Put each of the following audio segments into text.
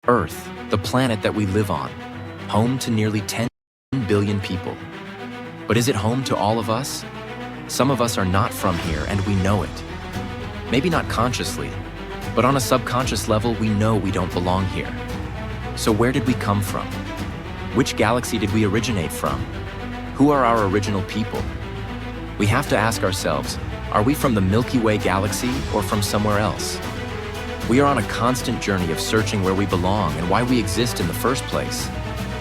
Earth, the planet that we live on, home to nearly 10 billion people. But is it home to all of us? Some of us are not from here, and we know it. Maybe not consciously, but on a subconscious level, we know we don't belong here. So where did we come from? Which galaxy did we originate from? Who are our original people? We have to ask ourselves, are we from the Milky Way galaxy or from somewhere else? We are on a constant journey of searching where we belong and why we exist in the first place.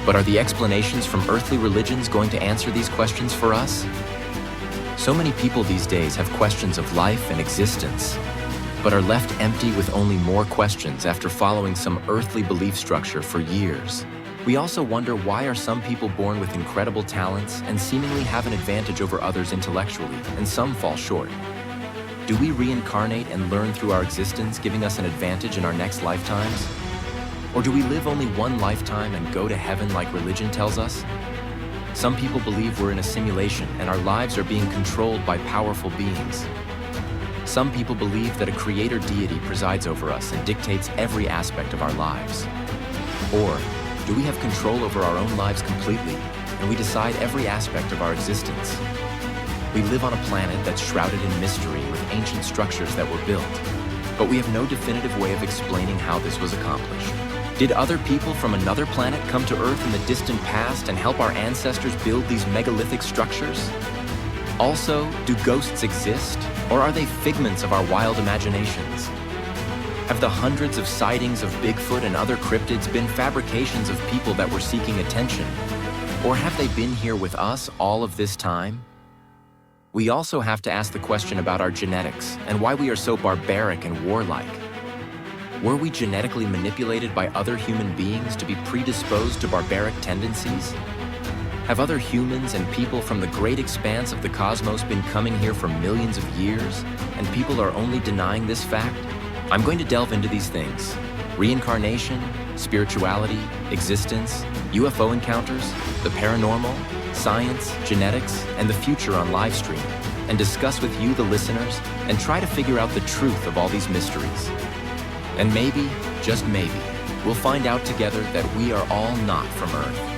But are the explanations from earthly religions going to answer these questions for us? So many people these days have questions of life and existence, but are left empty with only more questions after following some earthly belief structure for years. We also wonder, why are some people born with incredible talents and seemingly have an advantage over others intellectually, and some fall short? Do we reincarnate and learn through our existence, giving us an advantage in our next lifetimes? Or do we live only one lifetime and go to heaven like religion tells us? Some people believe we're in a simulation and our lives are being controlled by powerful beings. Some people believe that a creator deity presides over us and dictates every aspect of our lives. Or do we have control over our own lives completely, and we decide every aspect of our existence? We live on a planet that's shrouded in mystery with ancient structures that were built, but we have no definitive way of explaining how this was accomplished. Did other people from another planet come to Earth in the distant past and help our ancestors build these megalithic structures? Also, do ghosts exist, or are they figments of our wild imaginations? Have the hundreds of sightings of Bigfoot and other cryptids been fabrications of people that were seeking attention? Or have they been here with us all of this time? We also have to ask the question about our genetics and why we are so barbaric and warlike. Were we genetically manipulated by other human beings to be predisposed to barbaric tendencies? Have other humans and people from the great expanse of the cosmos been coming here for millions of years, and people are only denying this fact? I'm going to delve into these things: reincarnation, spirituality, existence, UFO encounters, the paranormal, science, genetics, and the future on livestream, and discuss with you, the listeners, and try to figure out the truth of all these mysteries. And maybe, just maybe, we'll find out together that we are all not from Earth.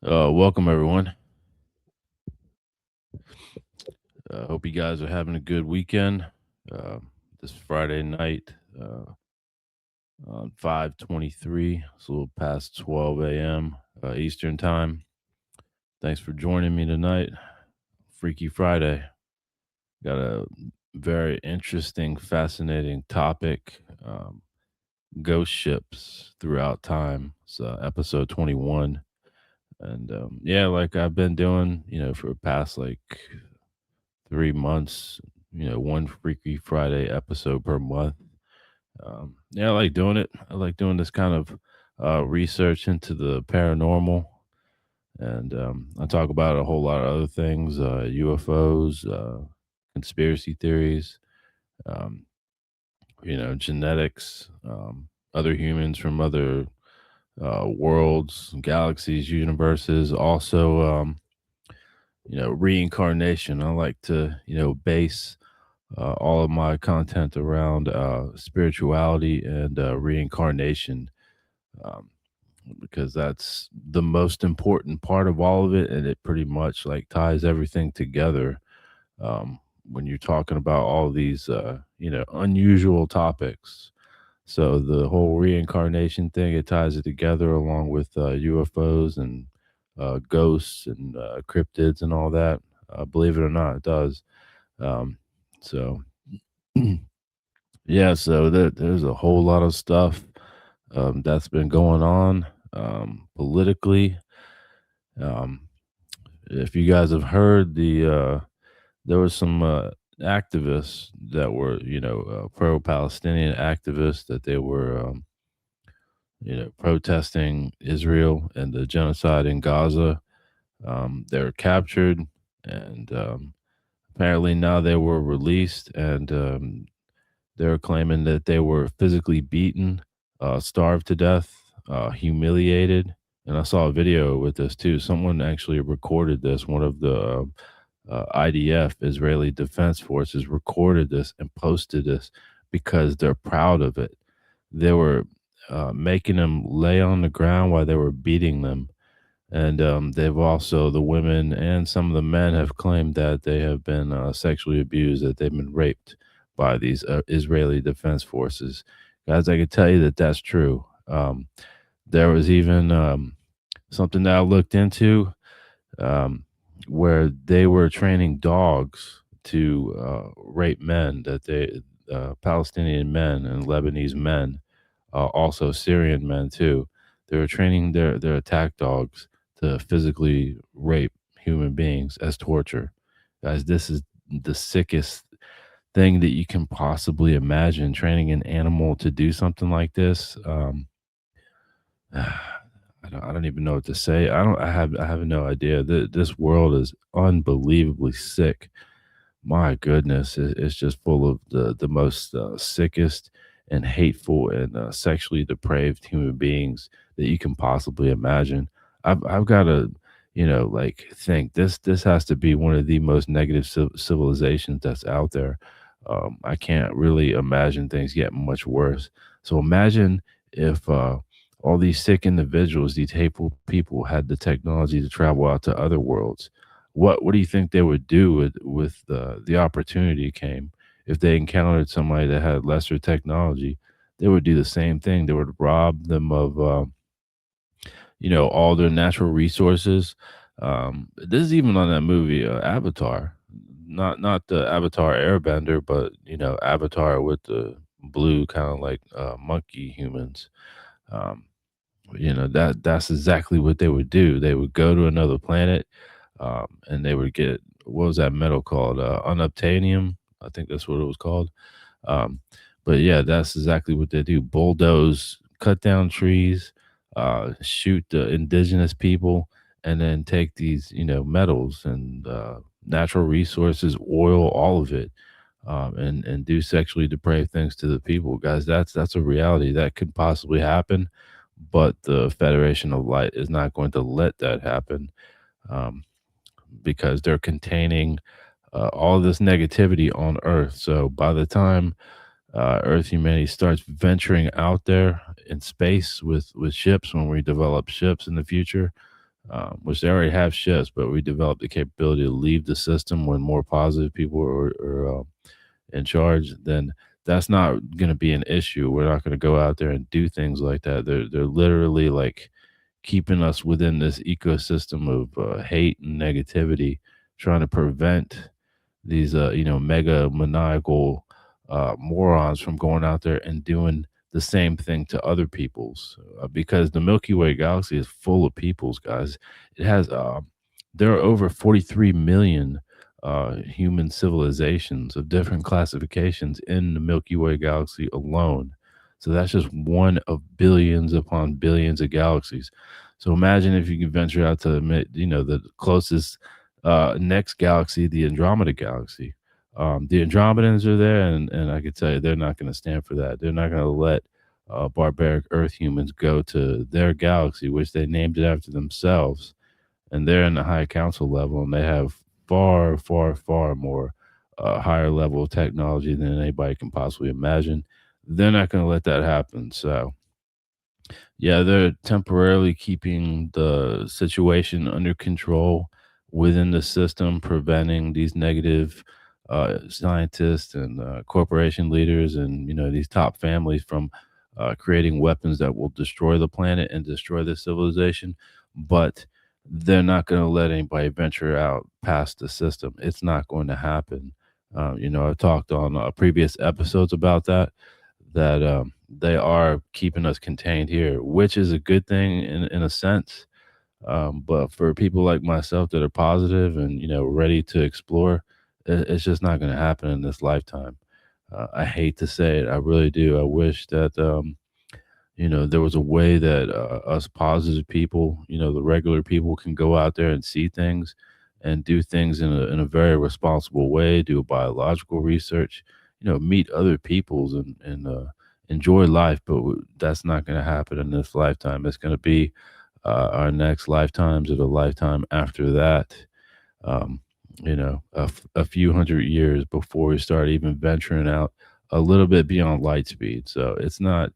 Welcome everyone. Hope you guys are having a good weekend. Uh, this Friday night on 5:23. It's a little past 12 a.m. Eastern time. Thanks for joining me tonight. Freaky Friday. Got a very interesting, fascinating topic. Ghost ships throughout time. It's episode 21. And yeah, like I've been doing, for the past like 3 months, one Freaky Friday episode per month. Yeah, I like doing it. I like doing this kind of research into the paranormal. And I talk about a whole lot of other things, UFOs, conspiracy theories, um, genetics, other humans from other worlds, galaxies, universes. Also, reincarnation. I like to, base all of my content around spirituality and reincarnation, um, because that's the most important part of all of it, and it pretty much like ties everything together. When you're talking about all these, unusual topics. So the whole reincarnation thing, it ties it together along with UFOs and ghosts and cryptids and all that. Believe it or not, it does. Um, so yeah, so there's a whole lot of stuff that's been going on politically. Um, if you guys have heard, there was some activists that were, pro-Palestinian activists that they were, protesting Israel and the genocide in Gaza. They were captured, and apparently now they were released, and they're claiming that they were physically beaten, starved to death, humiliated. And I saw a video with this too. Someone actually recorded this. One of the IDF, Israeli Defense Forces, recorded this and posted this because they're proud of it. They were making them lay on the ground while they were beating them. And they've also, the women and some of the men have claimed that they have been sexually abused, that they've been raped by these Israeli Defense Forces. Guys, I can tell you that that's true. There was even something that I looked into, um, where they were training dogs to rape men, that they, Palestinian men and Lebanese men, also Syrian men too. They were training their attack dogs to physically rape human beings as torture. Guys, this is the sickest thing that you can possibly imagine. Training an animal to do something like this. I don't even know what to say. I have no idea. This world is unbelievably sick. My goodness, it's just full of the most sickest and hateful and sexually depraved human beings that you can possibly imagine. I've got to, like think this has to be one of the most negative civilizations that's out there. I can't really imagine things getting much worse. So imagine if all these sick individuals, these hateful people, had the technology to travel out to other worlds. What do you think they would do with the opportunity came if they encountered somebody that had lesser technology? They would do the same thing. They would rob them of all their natural resources. This is even on that movie Avatar, not the Avatar Airbender, but Avatar with the blue kind of like monkey humans. Um, that's exactly what they would do. They would go to another planet, and they would get, what was that metal called? Unobtainium, I think that's what it was called. Um, but yeah, that's exactly what they do: bulldoze, cut down trees, shoot the indigenous people, and then take these metals and natural resources, oil, all of it. And do sexually depraved things to the people, guys. That's a reality that could possibly happen, but the Federation of Light is not going to let that happen, um, because they're containing all this negativity on Earth. So by the time Earth humanity starts venturing out there in space with ships, when we develop ships in the future, which they already have ships, but we developed the capability to leave the system when more positive people are in charge, then that's not going to be an issue. We're not going to go out there and do things like that. They're literally like keeping us within this ecosystem of hate and negativity, trying to prevent these mega maniacal morons from going out there and doing the same thing to other peoples, because the Milky Way galaxy is full of peoples, guys. It has there are over 43 million human civilizations of different classifications in the Milky Way galaxy alone. So that's just one of billions upon billions of galaxies. So imagine if you could venture out to the closest next galaxy, the Andromeda galaxy. The Andromedans are there, and I could tell you they're not going to stand for that. They're not going to let barbaric Earth humans go to their galaxy, which they named it after themselves, and they're in the high council level, and they have far, far, far more higher level of technology than anybody can possibly imagine. They're not going to let that happen. So yeah, they're temporarily keeping the situation under control within the system, preventing these negative scientists and corporation leaders and these top families from creating weapons that will destroy the planet and destroy the civilization. But they're not going to let anybody venture out past the system. It's not going to happen. I've talked on previous episodes about that they are keeping us contained here, which is a good thing in a sense. But for people like myself that are positive and ready to explore, it's just not going to happen in this lifetime. I hate to say it, I really do. I wish that there was a way that us positive people, the regular people, can go out there and see things and do things in a very responsible way, do biological research, meet other peoples and enjoy life. But that's not going to happen in this lifetime. It's going to be our next lifetimes or the lifetime after that. Um, a few hundred years before we start even venturing out a little bit beyond light speed. So it's not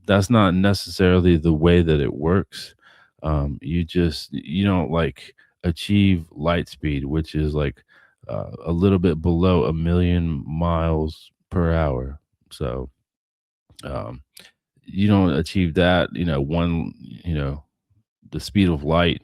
that's not necessarily the way that it works. You don't like achieve light speed, which is like a little bit below 1,000,000 miles per hour. So um, you don't achieve that, the speed of light,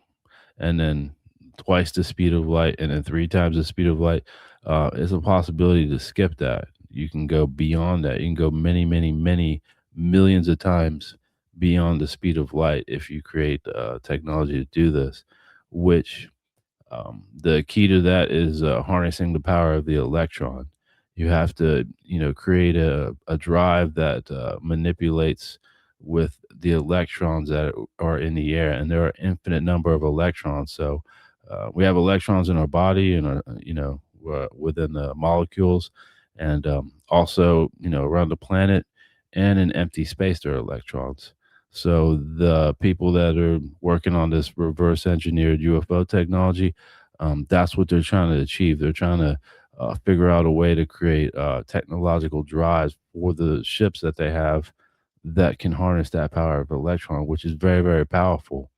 and then twice the speed of light, and then three times the speed of light. It's a possibility to skip that. You can go beyond that. You can go many, many, many millions of times beyond the speed of light if you create technology to do this, which the key to that is harnessing the power of the electron. You have to, create a drive that manipulates with the electrons that are in the air, and there are infinite number of electrons. So we have electrons in our body and within the molecules, and also around the planet and in empty space there are electrons. So the people that are working on this reverse engineered UFO technology, that's what they're trying to achieve. They're trying to figure out a way to create technological drives for the ships that they have that can harness that power of electron, which is very, very powerful.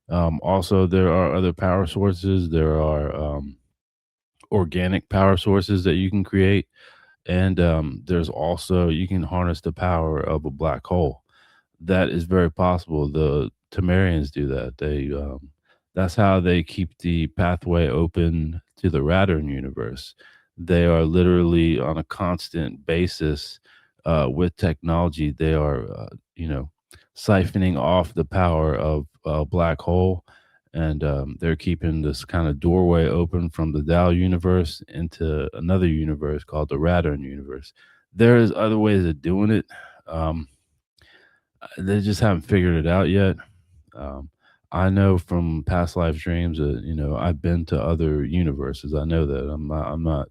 Also, there are other power sources. There are organic power sources that you can create, and there's also you can harness the power of a black hole. That is very possible. The Tamarians do that. That's how they keep the pathway open to the Radern universe. They are literally on a constant basis with technology. They are, siphoning off the power of a black hole, and they're keeping this kind of doorway open from the Dow universe into another universe called the Radern universe. There's other ways of doing it. Um, they just haven't figured it out yet. Um, I know from past life dreams that I've been to other universes. I know that I'm not.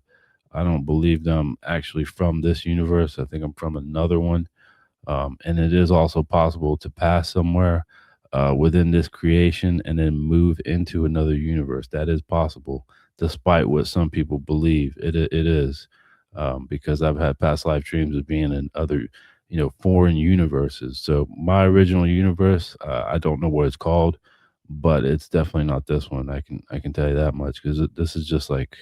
I don't believe that I'm actually from this universe. I think I'm from another one. And it is also possible to pass somewhere within this creation and then move into another universe. That is possible, despite what some people believe. It is, because I've had past life dreams of being in other, foreign universes. So my original universe, I don't know what it's called, but it's definitely not this one. I can tell you that much because this is just like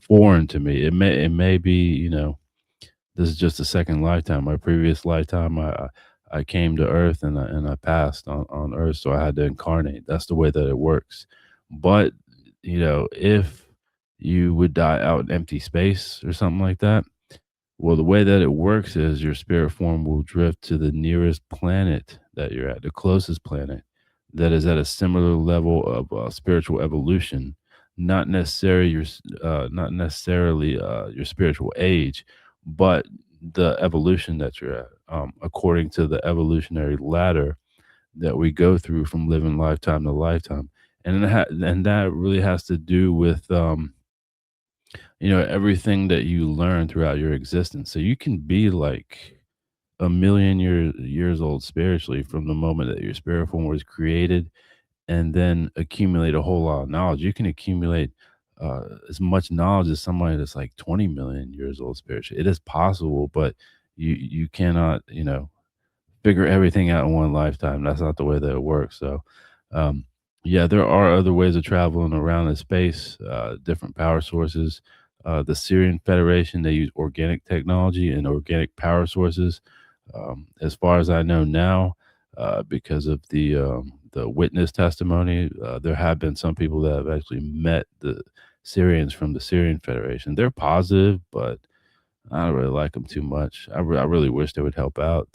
foreign to me. It may be, this is just a second lifetime. My previous lifetime, I came to Earth and I passed on Earth, so I had to incarnate. That's the way that it works. But if you would die out in empty space or something like that, well, the way that it works is your spirit form will drift to the nearest planet that you're at, the closest planet that is at a similar level of spiritual evolution, not necessarily your spiritual age, but the evolution that you're at, according to the evolutionary ladder that we go through from living lifetime to lifetime, and that really has to do with everything that you learn throughout your existence. So you can be like a million years old spiritually from the moment that your spirit form was created, and then accumulate a whole lot of knowledge. You can accumulate as much knowledge as somebody that's like 20 million years old spiritually. It is possible, but you cannot, figure everything out in one lifetime. That's not the way that it works. So, um, yeah, there are other ways of traveling around in space, different power sources. The Syrian Federation, they use organic technology and organic power sources. As far as I know now, because of the witness testimony, there have been some people that have actually met the Syrians from the Syrian Federation. They're positive, but I don't really like them too much. I really wish they would help out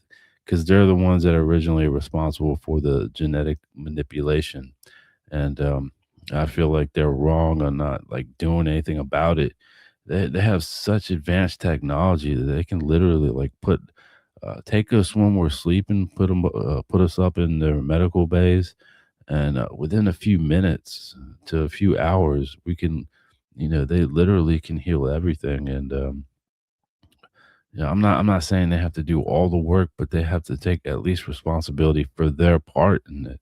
because they're the ones that are originally responsible for the genetic manipulation, and I feel like they're wrong on not like doing anything about it. They have such advanced technology that they can literally like take us when we're sleeping, put us up in their medical bays, and within a few minutes to a few hours, we can, they literally can heal everything, and yeah, I'm not saying they have to do all the work, but they have to take at least responsibility for their part in it.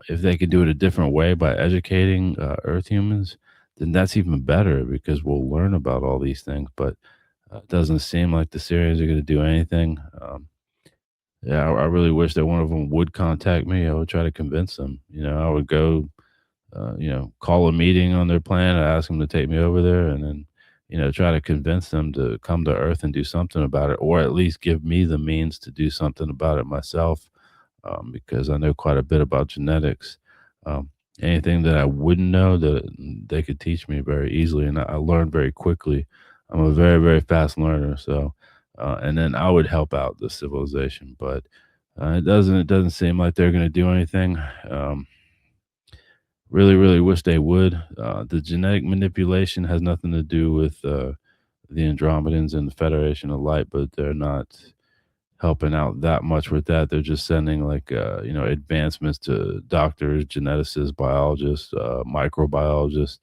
If they could do it a different way by educating Earth humans, then that's even better because we'll learn about all these things. But it doesn't seem like the Syrians are going to do anything. Yeah, I really wish that one of them would contact me. I would try to convince them. I would go call a meeting on their plan. I ask them to take me over there, and then, try to convince them to come to Earth and do something about it, or at least give me the means to do something about it myself, because I know quite a bit about genetics. Um, Anything that I wouldn't know, that they could teach me very easily, and I learn very quickly. I'm a very, very fast learner, so and then I would help out the civilization, but it doesn't seem like they're going to do anything. Really, really wish they would. The genetic manipulation has nothing to do with the Andromedans and the Federation of Light, but they're not helping out that much with that. They're just sending like advancements to doctors, geneticists, biologists, microbiologists,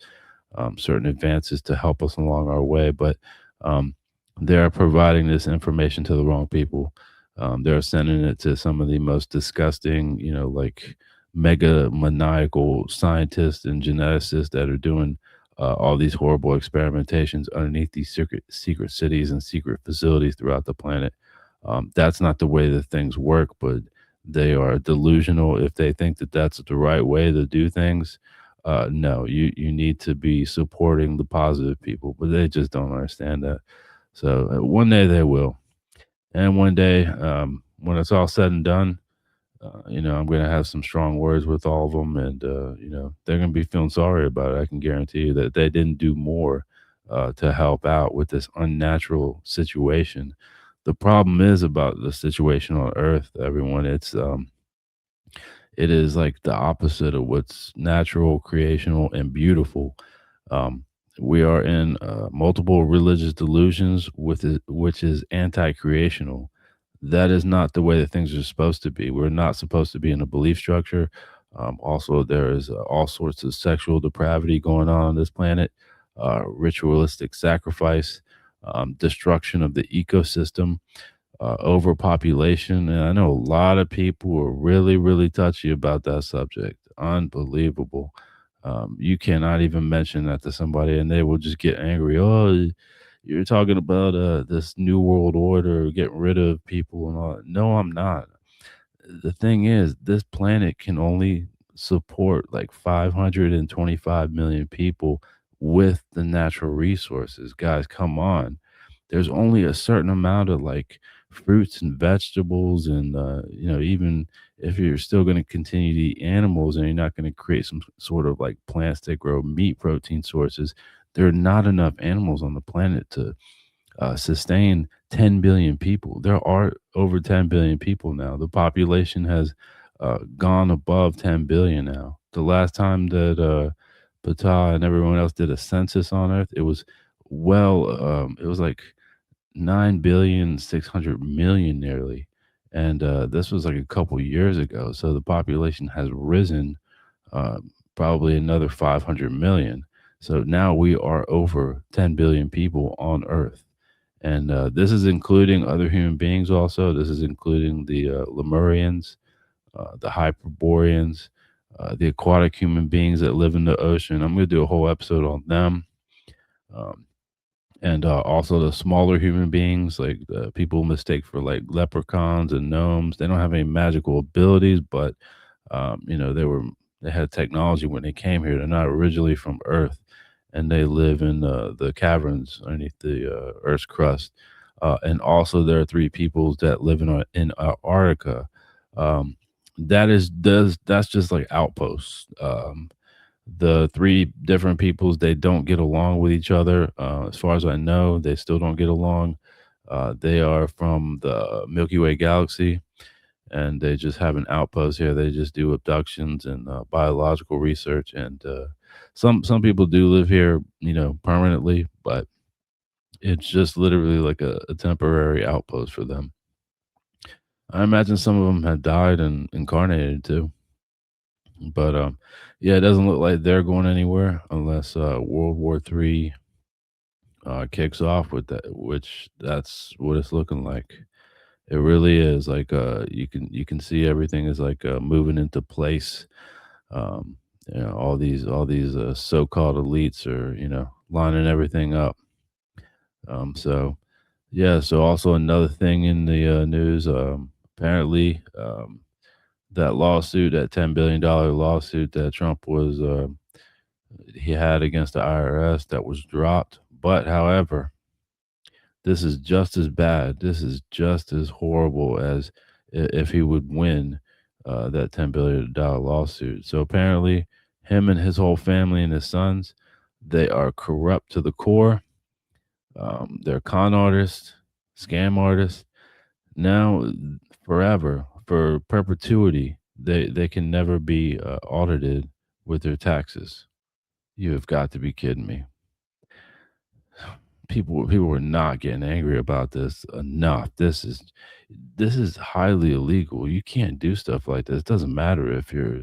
certain advances to help us along our way. But um, they're providing this information to the wrong people. They're sending it to some of the most disgusting, like mega maniacal scientists and geneticists that are doing all these horrible experimentations underneath these secret cities and secret facilities throughout the planet. That's not the way that things work, but they are delusional if they think that that's the right way to do things. No, you need to be supporting the positive people, but they just don't understand that. So one day they will, and one day when it's all said and done, I'm going to have some strong words with all of them, and they're going to be feeling sorry about it. I can guarantee you that they didn't do more to help out with this unnatural situation. The problem is about the situation on Earth, everyone. It is like the opposite of what's natural, creational, and beautiful. Um, we are in multiple religious delusions, which is anti-creational. That is not the way that things are supposed to be. We're not supposed to be in a belief structure. Also, there is all sorts of sexual depravity going on this planet, ritualistic sacrifice, destruction of the ecosystem, overpopulation. And I know a lot of people are really, really touchy about that subject. Unbelievable. You cannot even mention that to somebody and they will just get angry. Oh, you're talking about this new world order, getting rid of people and all that. No, I'm not. The thing is, this planet can only support like 525 million people with the natural resources. Guys, come on. There's only a certain amount of like fruits and vegetables, and even if you're still going to continue to eat animals and you're not going to create some sort of like plants that grow meat protein sources, there are not enough animals on the planet to sustain 10 billion people. There are over 10 billion people now. The population has gone above 10 billion now. The last time that Ptah and everyone else did a census on Earth, it was like 9,600,000,000 nearly. And this was like a couple years ago. So the population has risen uh, probably another 500 million. So now we are over 10 billion people on Earth. And this is including other human beings also. This is including the Lemurians, the Hyperboreans, the aquatic human beings that live in the ocean. I'm going to do a whole episode on them. Um, and also the smaller human beings, like people mistake for like leprechauns and gnomes. They don't have any magical abilities, but they had technology when they came here. They're not originally from Earth, and they live in the caverns underneath the Earth's crust. And also, there are three peoples that live in Antarctica. Um, that's just like outposts. The three different peoples, they don't get along with each other. As far as I know, they still don't get along. They are from the Milky Way galaxy, and they just have an outpost here. They just do abductions and biological research, and some people do live here, permanently, but it's just literally like a temporary outpost for them. I imagine some of them had died and incarnated too, but yeah, it doesn't look like they're going anywhere unless World War III kicks off with that, which that's what it's looking like. It really is like you can see everything is like moving into place. Um, all these so-called elites are lining everything up. So yeah. So also another thing in the news. Apparently, that lawsuit, that $10 billion lawsuit that Trump was he had against the IRS, that was dropped. But however, this is just as bad. This is just as horrible as if he would win that $10 billion lawsuit. So apparently, him and his whole family and his sons, they are corrupt to the core. They're con artists, scam artists. Now, forever, for perpetuity, they can never be audited with their taxes. You have got to be kidding me. People were not getting angry about this enough. This is highly illegal. You can't do stuff like this. It doesn't matter if you're,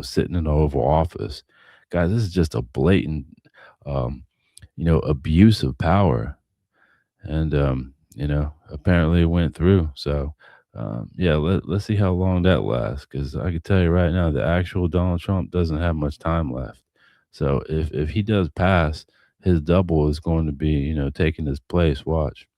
sitting in the Oval Office. Guys, this is just a blatant um, abuse of power. And apparently it went through. So yeah, let's see how long that lasts, because I can tell you right now, the actual Donald Trump doesn't have much time left. So if he does pass, his double is going to be taking his place. Watch.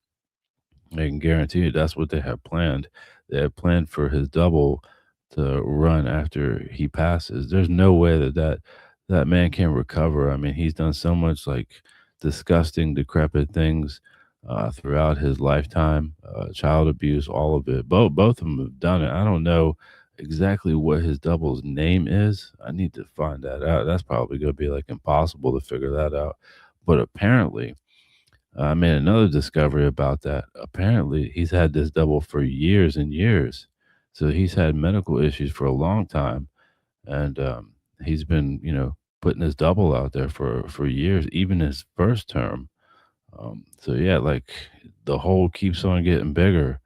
I can guarantee you that's what they have planned. They have planned for his double to run after he passes. There's no way that man can recover. I mean, he's done so much like disgusting, decrepit things throughout his lifetime, child abuse, all of it. Both of them have done it. I don't know exactly what his double's name is. I need to find that out. That's probably going to be like impossible to figure that out. But apparently, I made another discovery about that. Apparently, he's had this double for years and years. So he's had medical issues for a long time, and he's been, putting his double out there for years, even his first term. So yeah, like the hole keeps on getting bigger.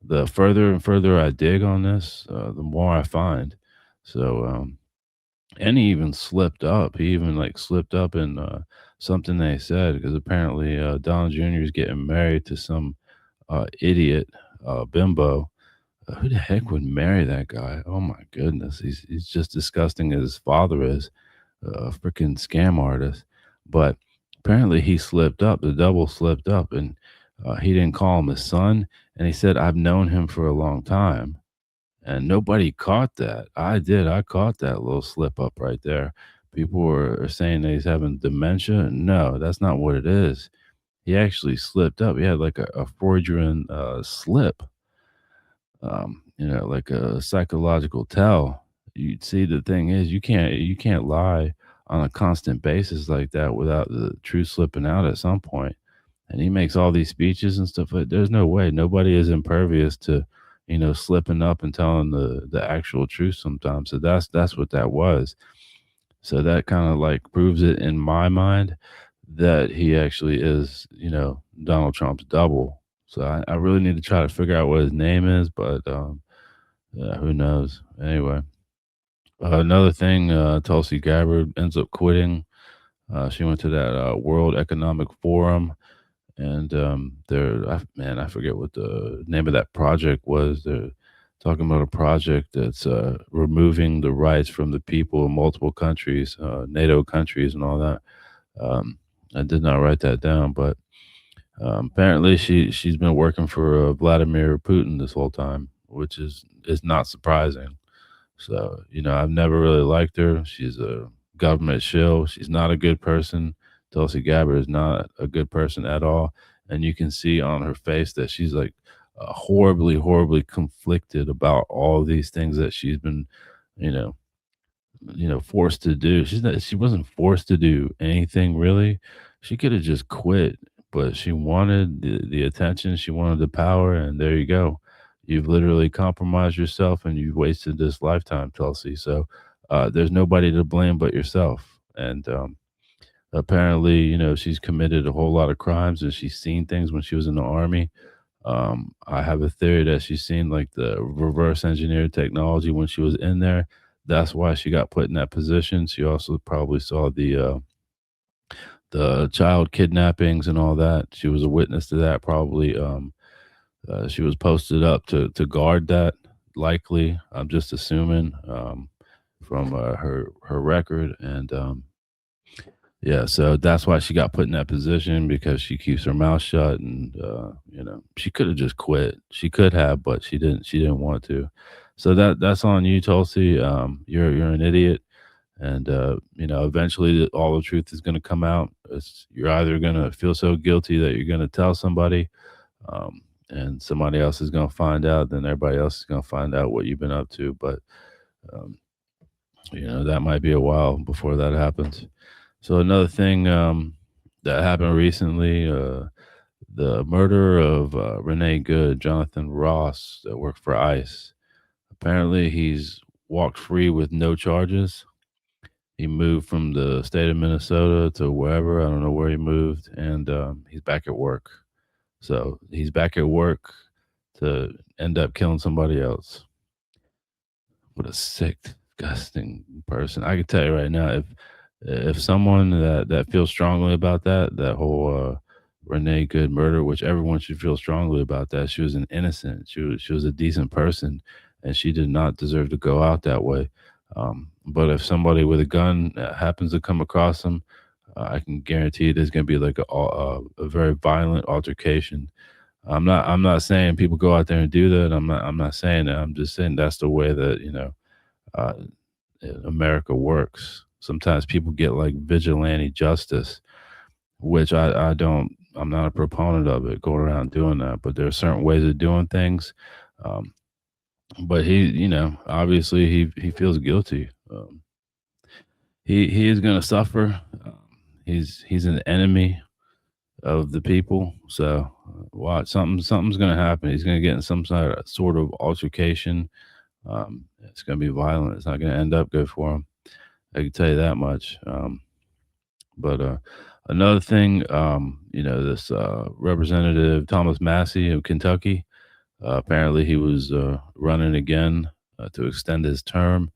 The further and further I dig on this, the more I find. So and he even slipped up. He even like slipped up in something they said, because apparently Don Jr. is getting married to some idiot bimbo. Who the heck would marry that guy? Oh my goodness, he's just disgusting as his father is, a freaking scam artist. But apparently he slipped up. The double slipped up, and he didn't call him his son. And he said, "I've known him for a long time." and nobody caught that. I did. I caught that little slip up right there. People were saying that he's having dementia. No, that's not what it is. He actually slipped up. He had like a Freudian slip, like a psychological tell. You see, the thing is, you can't lie on a constant basis like that without the truth slipping out at some point. And he makes all these speeches and stuff. Like, there's no way. Nobody is impervious to, slipping up and telling the actual truth sometimes. So that's what that was. So that kind of like proves it in my mind that he actually is, Donald Trump's double. So I really need to try to figure out what his name is, but yeah, who knows? Anyway, another thing, Tulsi Gabbard ends up quitting. She went to that World Economic Forum, and man, I forget what the name of that project was. They're talking about a project that's removing the rights from the people in multiple countries, NATO countries, and all that. Um, I did not write that down, but apparently she's been working for Vladimir Putin this whole time, which is not surprising. So, I've never really liked her. She's a government shill. She's not a good person. Tulsi Gabbard is not a good person at all. And you can see on her face that she's like horribly, horribly conflicted about all these things that she's been, you know, forced to do. She wasn't forced to do anything really. She could have just quit, but she wanted the attention, she wanted the power, and there you go. You've literally compromised yourself and you've wasted this lifetime, Tulsi. So there's nobody to blame but yourself. And apparently, she's committed a whole lot of crimes and she's seen things when she was in the army. I have a theory that she's seen like the reverse engineered technology when she was in there. That's why she got put in that position. She also probably saw the child kidnappings and all that. She was a witness to that. Probably, she was posted up to guard that. Likely, I'm just assuming from her record, and yeah, so that's why she got put in that position because she keeps her mouth shut, and she could have just quit. She could have, but she didn't. She didn't want to. So that's on you, Tulsi. You're an idiot, and eventually all the truth is going to come out. You're either going to feel so guilty that you're going to tell somebody, um, and somebody else is going to find out. Then everybody else is going to find out what you've been up to. But um, that might be a while before that happens. So another thing that happened recently, the murder of Renee Good, Jonathan Ross, that worked for ICE. Apparently, he's walked free with no charges. He moved from the state of Minnesota to wherever. I don't know where he moved, and he's back at work. So he's back at work to end up killing somebody else. What a sick, disgusting person! I can tell you right now, if someone that feels strongly about that whole Renee Good murder, which everyone should feel strongly about that. She was an innocent. She was a decent person, and she did not deserve to go out that way. But if somebody with a gun happens to come across them, I can guarantee there's going to be like a very violent altercation. I'm not saying people go out there and do that. I'm not saying that. I'm just saying that's the way that uh, America works. Sometimes people get like vigilante justice, which I don't. I'm not a proponent of it, going around doing that. But there are certain ways of doing things. Um, but he, obviously he feels guilty. He is going to suffer. He's an enemy of the people. So watch something's going to happen. He's going to get in some sort of altercation. It's going to be violent. It's not going to end up good for him. I can tell you that much. But another thing, this Representative Thomas Massey of Kentucky, apparently he was running again to extend his term,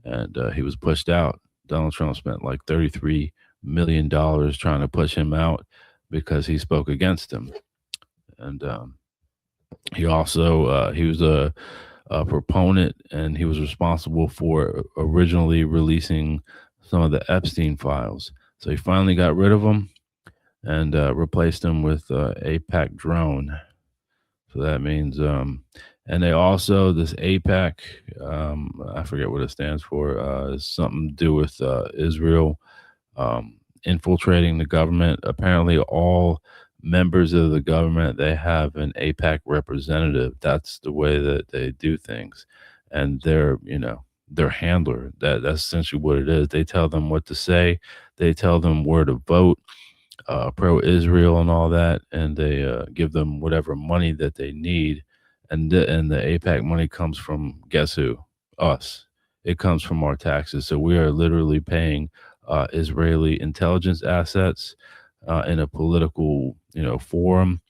and he was pushed out. Donald Trump spent like $33 million trying to push him out because he spoke against him. And he was a proponent, and he was responsible for originally releasing some of the Epstein files. So he finally got rid of them and replaced them with APAC drone. So that means, And they also this APAC, I forget what it stands for. It's something to do with Israel infiltrating the government. Apparently, all members of the government they have an APAC representative. That's the way that they do things, and they're their handler. That's essentially what it is. They tell them what to say. They tell them where to vote, pro-Israel and all that, and they give them whatever money that they need. And the APAC money comes from guess who? Us. It comes from our taxes. So we are literally paying Israeli intelligence assets in a political forum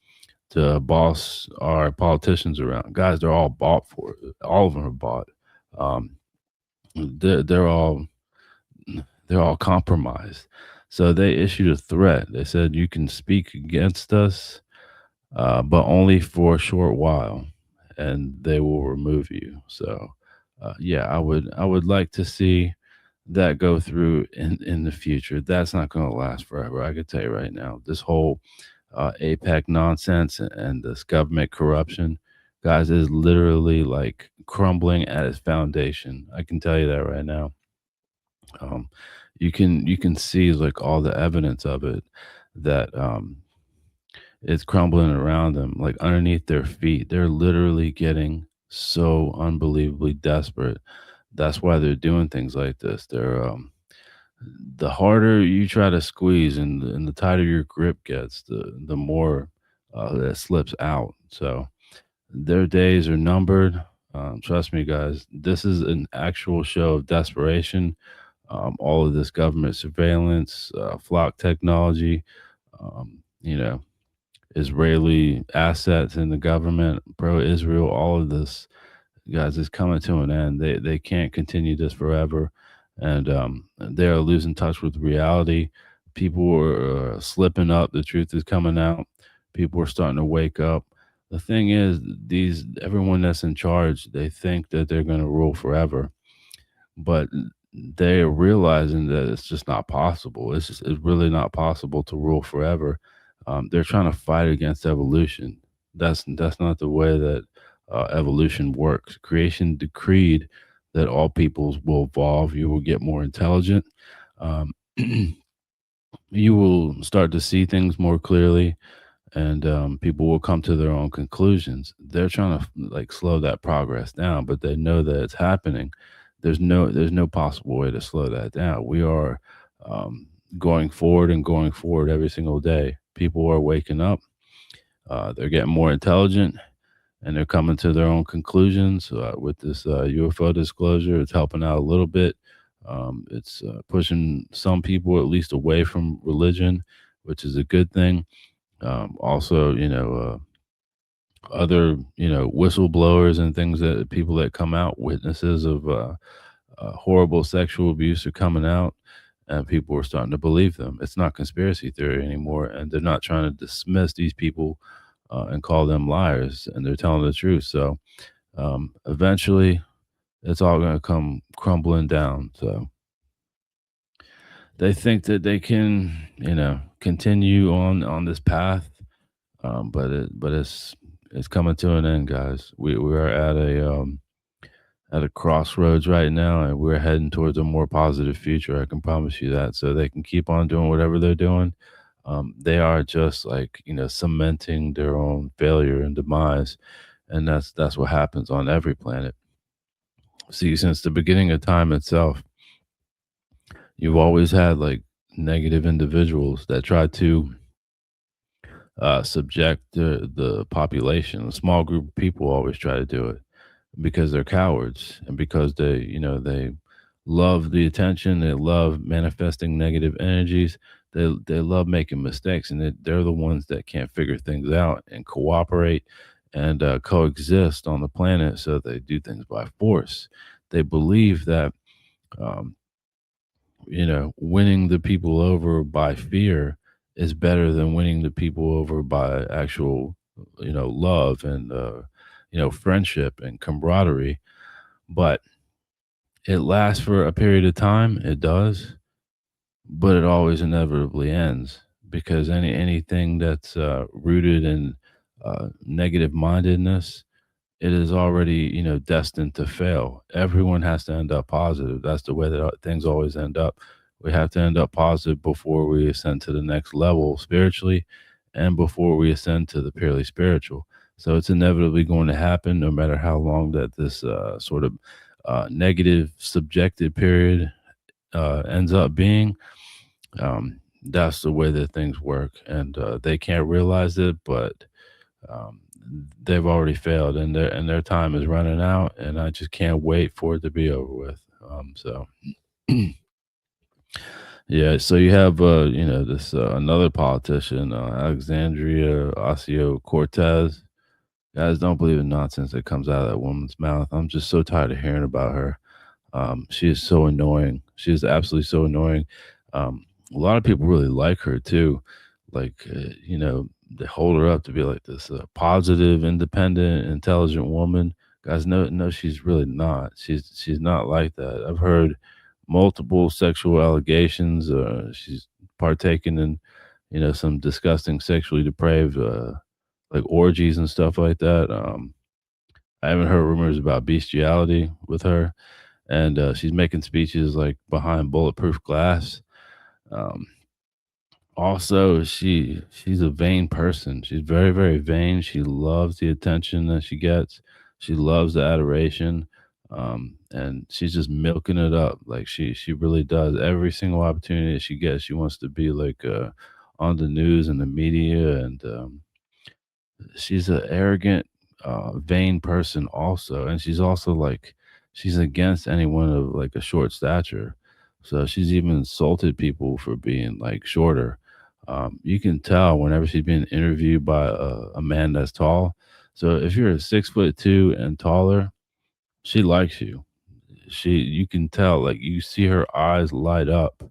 to boss our politicians around. Guys, they're all bought for. All of them are bought. Um, they're all compromised. So they issued a threat. They said you can speak against us, but only for a short while, and they will remove you. So, yeah, I would like to see that go through in the future. That's not going to last forever. I could tell you right now. This whole APEC nonsense and this government corruption, guys, is literally like crumbling at its foundation. I can tell you that right now. Um, you can see like all the evidence of it that it's crumbling around them, like underneath their feet. They're literally getting so unbelievably desperate. That's why they're doing things like this. The harder you try to squeeze and the tighter your grip gets, the more that slips out. So their days are numbered. Trust me, guys. This is an actual show of desperation. All of this government surveillance, flock technology, you know, Israeli assets in the government, pro-Israel, all of this, guys, is coming to an end. They can't continue this forever, and they are losing touch with reality. People are slipping up. The truth is coming out. People are starting to wake up. The thing is, these everyone that's in charge, they think that they're going to rule forever, but they're realizing that it's just not possible. It's really not possible to rule forever. They're trying to fight against evolution. That's not the way that evolution works. Creation decreed that all peoples will evolve. You will get more intelligent. Um, you will start to see things more clearly, and people will come to their own conclusions. They're trying to like slow that progress down, but they know that it's happening. There's no possible way to slow that down. We are um, going forward and going forward every single day. People are waking up. They're getting more intelligent, and they're coming to their own conclusions with this UFO disclosure. It's helping out a little bit. It's pushing some people at least away from religion, which is a good thing. Also, other whistleblowers and things that people that come out witnesses of horrible sexual abuse are coming out, and people are starting to believe them. It's not conspiracy theory anymore, and they're not trying to dismiss these people and call them liars, and they're telling the truth. So eventually it's all going to come crumbling down. So they think that they can continue on this path, but it's coming to an end, guys. We are at a crossroads right now, and we're heading towards a more positive future. I can promise you that. So they can keep on doing whatever they're doing. They are just like cementing their own failure and demise, and that's what happens on every planet. See, since the beginning of time itself, you've always had like negative individuals that try to subject the population. A small group of people always try to do it because they're cowards and because they love the attention. They love manifesting negative energies. They love making mistakes, and they're the ones that can't figure things out and cooperate and coexist on the planet. So they do things by force. They believe that um, winning the people over by fear is better than winning the people over by actual, love and, friendship and camaraderie. But it lasts for a period of time. It does, but it always inevitably ends because anything that's rooted in negative mindedness it is already, destined to fail. Everyone has to end up positive. That's the way that things always end up. We have to end up positive before we ascend to the next level spiritually and before we ascend to the purely spiritual. So it's inevitably going to happen no matter how long that this sort of negative subjective period ends up being. That's the way that things work. And they can't realize it, but um, they've already failed, and their time is running out, and I just can't wait for it to be over with. So yeah, so you have this another politician, Alexandria Ocasio Cortez. Guys, don't believe the nonsense that comes out of that woman's mouth. I'm just so tired of hearing about her. She is so annoying. She is absolutely so annoying. A lot of people really like her too. Like, they hold her up to be like this positive, independent, intelligent woman. Guys, no, no, she's really not. She's not like that. I've heard multiple sexual allegations. She's partaken in, some disgusting, sexually depraved, like orgies and stuff like that. I haven't heard rumors about bestiality with her, and she's making speeches like behind bulletproof glass. Um, Also, she's a vain person. She's very, very vain. She loves the attention that she gets. She loves the adoration, and she's just milking it up. Like she really does. Every single opportunity that she gets, she wants to be like on the news and the media, and she's an arrogant, vain person also, and she's also like she's against anyone of like a short stature. So she's even insulted people for being like shorter. You can tell whenever she's being interviewed by a man that's tall. So if you're 6'2" and taller, she likes you. You can tell, like you see her eyes light up,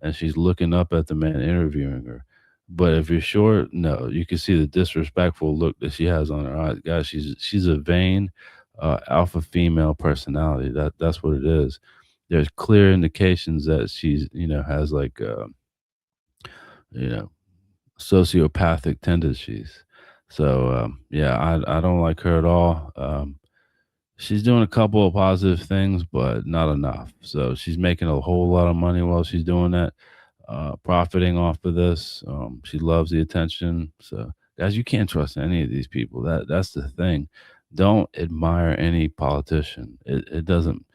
and she's looking up at the man interviewing her. But if you're short, no, you can see the disrespectful look that she has on her eyes. Guys, she's a vain, alpha female personality. That's what it is. There's clear indications that she's, has like, you know, sociopathic tendencies. So yeah, I don't like her at all. She's doing a couple of positive things, but not enough. So she's making a whole lot of money while she's doing that, profiting off of this. She loves the attention. So guys, you can't trust any of these people. That's the thing. Don't admire any politician. It doesn't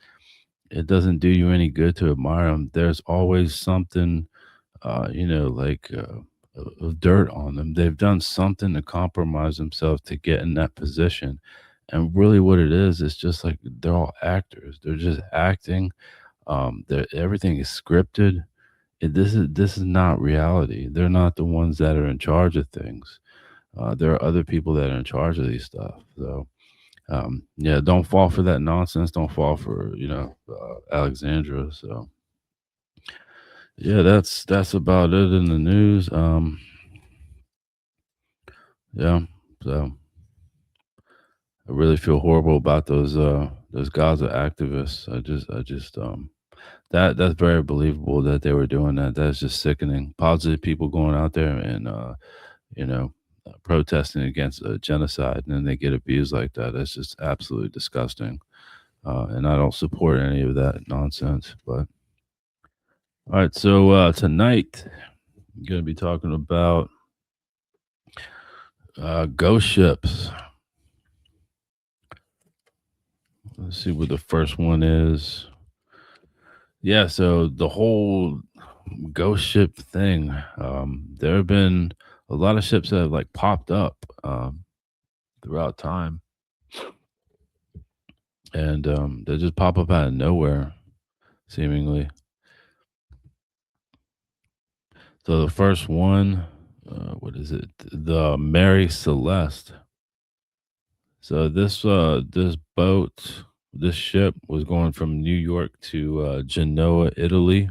do you any good to admire them. There's always something like of dirt on them. They've done something to compromise themselves to get in that position. And really, what it is just like they're all actors. They're just acting. Everything is scripted. This is not reality. They're not the ones that are in charge of things. There are other people that are in charge of these stuff. So yeah, don't fall for that nonsense. Don't fall for Alexandra. So yeah, that's about it in the news. Yeah. So I really feel horrible about those Gaza activists. I just that's very believable that they were doing that. That's just sickening. Positive people going out there and you know protesting against a genocide, and then they get abused like that. That's just absolutely disgusting. And I don't support any of that nonsense. But all right, so tonight I'm gonna be talking about ghost ships. Let's see what the first one is. Yeah, so the whole ghost ship thing. There have been a lot of ships that have like popped up throughout time, and they just pop up out of nowhere, seemingly. So the first one, what is it? The Mary Celeste. So this boat, this ship was going from New York to Genoa, Italy,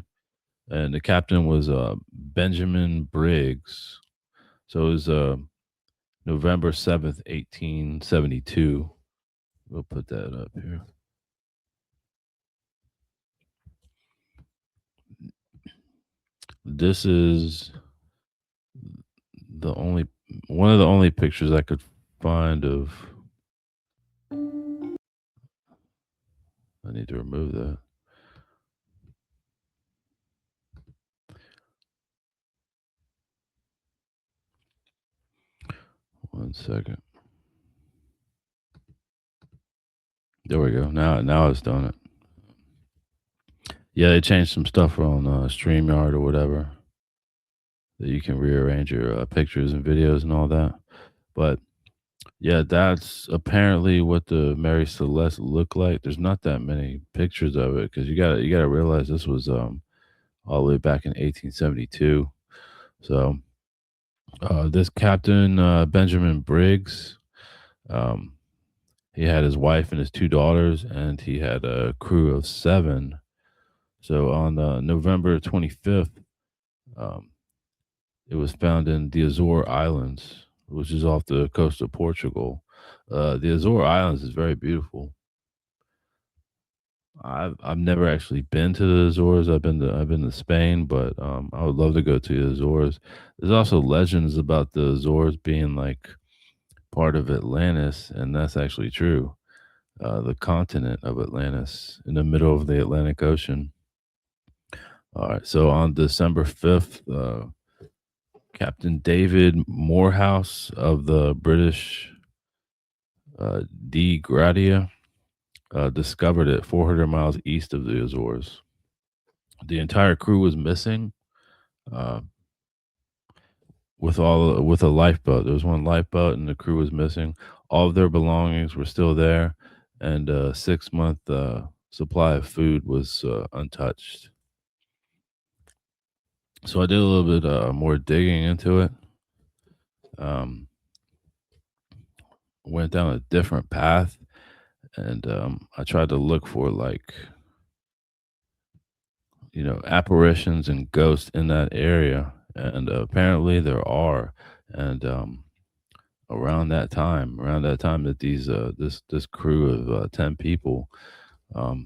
and the captain was Benjamin Briggs. So it was November 7th, 1872. We'll put that up here. This is the only one of the only pictures I could find of I need to remove that. One second. There we go. Now it's done it. Yeah, they changed some stuff on StreamYard or whatever that you can rearrange your pictures and videos and all that. But yeah, that's apparently what the Mary Celeste looked like. There's not that many pictures of it because you gotta realize this was all the way back in 1872. So this Captain Benjamin Briggs, um, he had his wife and his two daughters, and he had a crew of seven. So on November 25th, um, it was found in the Azore Islands, which is off the coast of Portugal. The Azore Islands is very beautiful. I've never actually been to the Azores. I've been to Spain, but I would love to go to the Azores. There's also legends about the Azores being like part of Atlantis, and that's actually true. The continent of Atlantis in the middle of the Atlantic Ocean. All right, so on December 5th, Captain David Morehouse of the British De Gradia discovered it 400 miles east of the Azores. The entire crew was missing, uh, with a lifeboat. There was one lifeboat, and the crew was missing. All of their belongings were still there, and a 6 month supply of food was untouched. So I did a little bit more digging into it. Um, Went down a different path, and I tried to look for like apparitions and ghosts in that area, and apparently there are. And around that time that this crew of 10 people,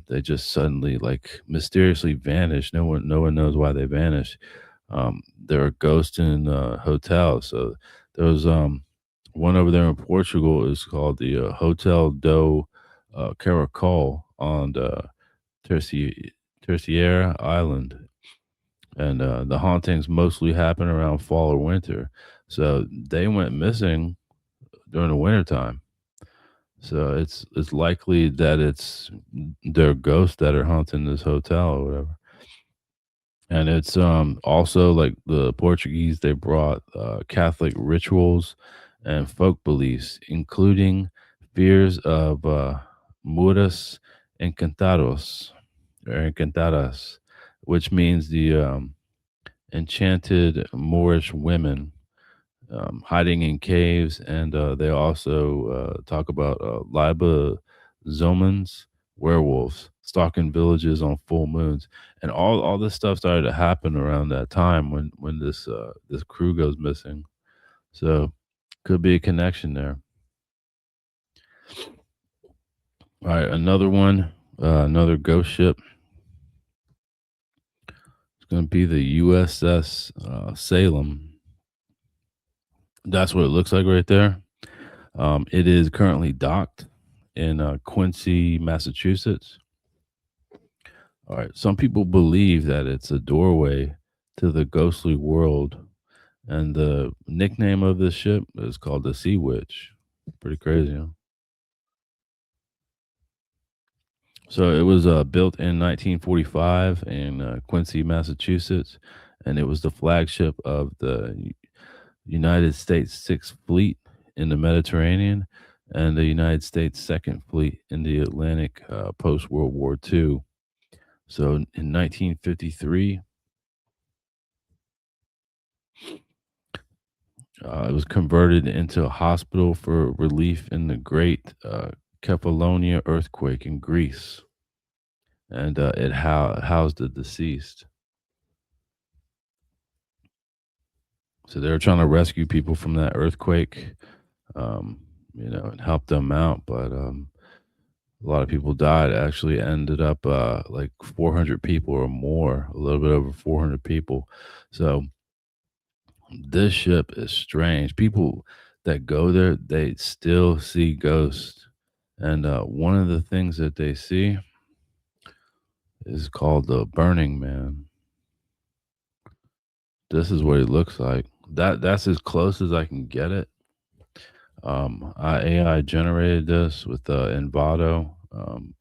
they just suddenly like mysteriously vanished. No one knows why they vanished. There are ghosts in hotels. So there was one over there in Portugal is called the Hotel do Caracol on Terci- Terceira Island, and the hauntings mostly happen around fall or winter. So they went missing during the wintertime. So it's likely that it's their ghosts that are haunting this hotel or whatever. And it's also like the Portuguese, they brought Catholic rituals and folk beliefs, including fears of muras encantados or encantadas, which means the enchanted Moorish women hiding in caves, and they also talk about Liba Zomans, werewolves, stalking villages on full moons, and all this stuff started to happen around that time when this crew goes missing. So could be a connection there. All right, another one, another ghost ship. It's going to be the USS Salem. That's what it looks like right there. It is currently docked in Quincy, Massachusetts. All right. Some people believe that it's a doorway to the ghostly world, and the nickname of this ship is called the Sea Witch. Pretty crazy, huh? So it was built in 1945 in Quincy, Massachusetts, and it was the flagship of the United States Sixth Fleet in the Mediterranean and the United States Second Fleet in the Atlantic post World War II. So in 1953, it was converted into a hospital for relief in the Great Kefalonia earthquake in Greece, and it housed the deceased. So they were trying to rescue people from that earthquake, and help them out. But a lot of people died. It actually ended up like 400 people or more, a little bit over 400 people. So this ship is strange. People that go there, they still see ghosts. And one of the things that they see is called the Burning Man. This is what it looks like. That's as close as I can get it. AI generated this with Envato.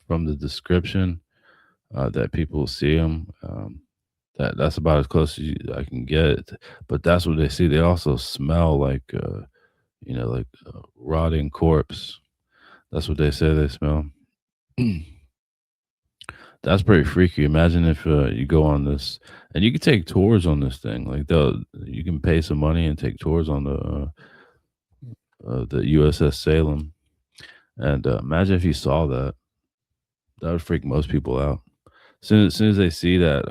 From the description that people see them. That's about as close as I can get. But that's what they see. They also smell like like rotting corpse. That's what they say they smell. That's pretty freaky. Imagine if you go on this, and you can take tours on this thing. Like you can pay some money and take tours on the USS Salem. And imagine if you saw that. That would freak most people out. Soon as they see that,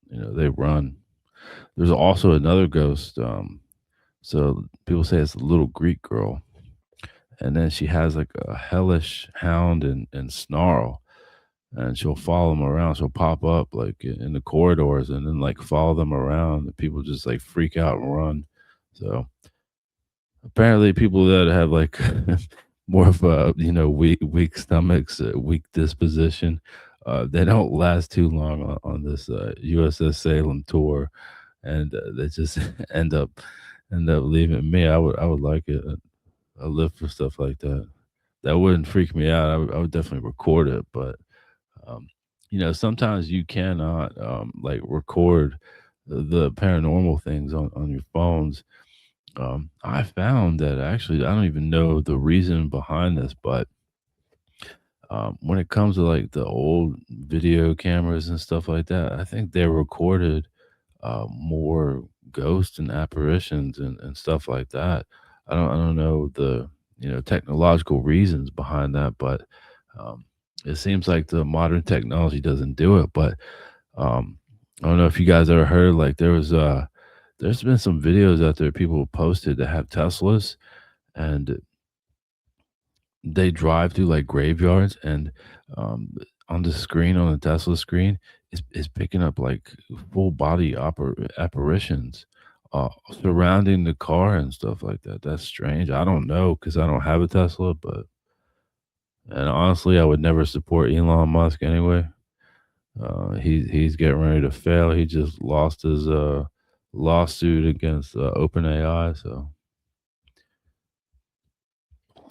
they run. There's also another ghost. So people say it's a little Greek girl, and then she has like a hellish hound and snarl, and she'll follow them around. She'll pop up like in the corridors, and then like follow them around. And people just like freak out and run. So apparently, people that have like more of a weak stomachs, weak disposition, they don't last too long on this USS Salem tour, and they just end up leaving me. I would like it. I live for stuff like that. That wouldn't freak me out. I would definitely record it, but um, sometimes you cannot like record the paranormal things on your phones. I found that actually I don't even know the reason behind this, but when it comes to like the old video cameras and stuff like that, I think they recorded more ghosts and apparitions and stuff like that. I don't know the technological reasons behind that, but um, it seems like the modern technology doesn't do it. But I don't know if you guys ever heard like there's been some videos out there people posted that have Teslas, and they drive through like graveyards, and um, on the screen on the Tesla screen is picking up like full body apparitions surrounding the car and stuff like that. That's strange. I don't know because I don't have a Tesla, but and honestly, I would never support Elon Musk anyway. He's getting ready to fail. He just lost his lawsuit against OpenAI. So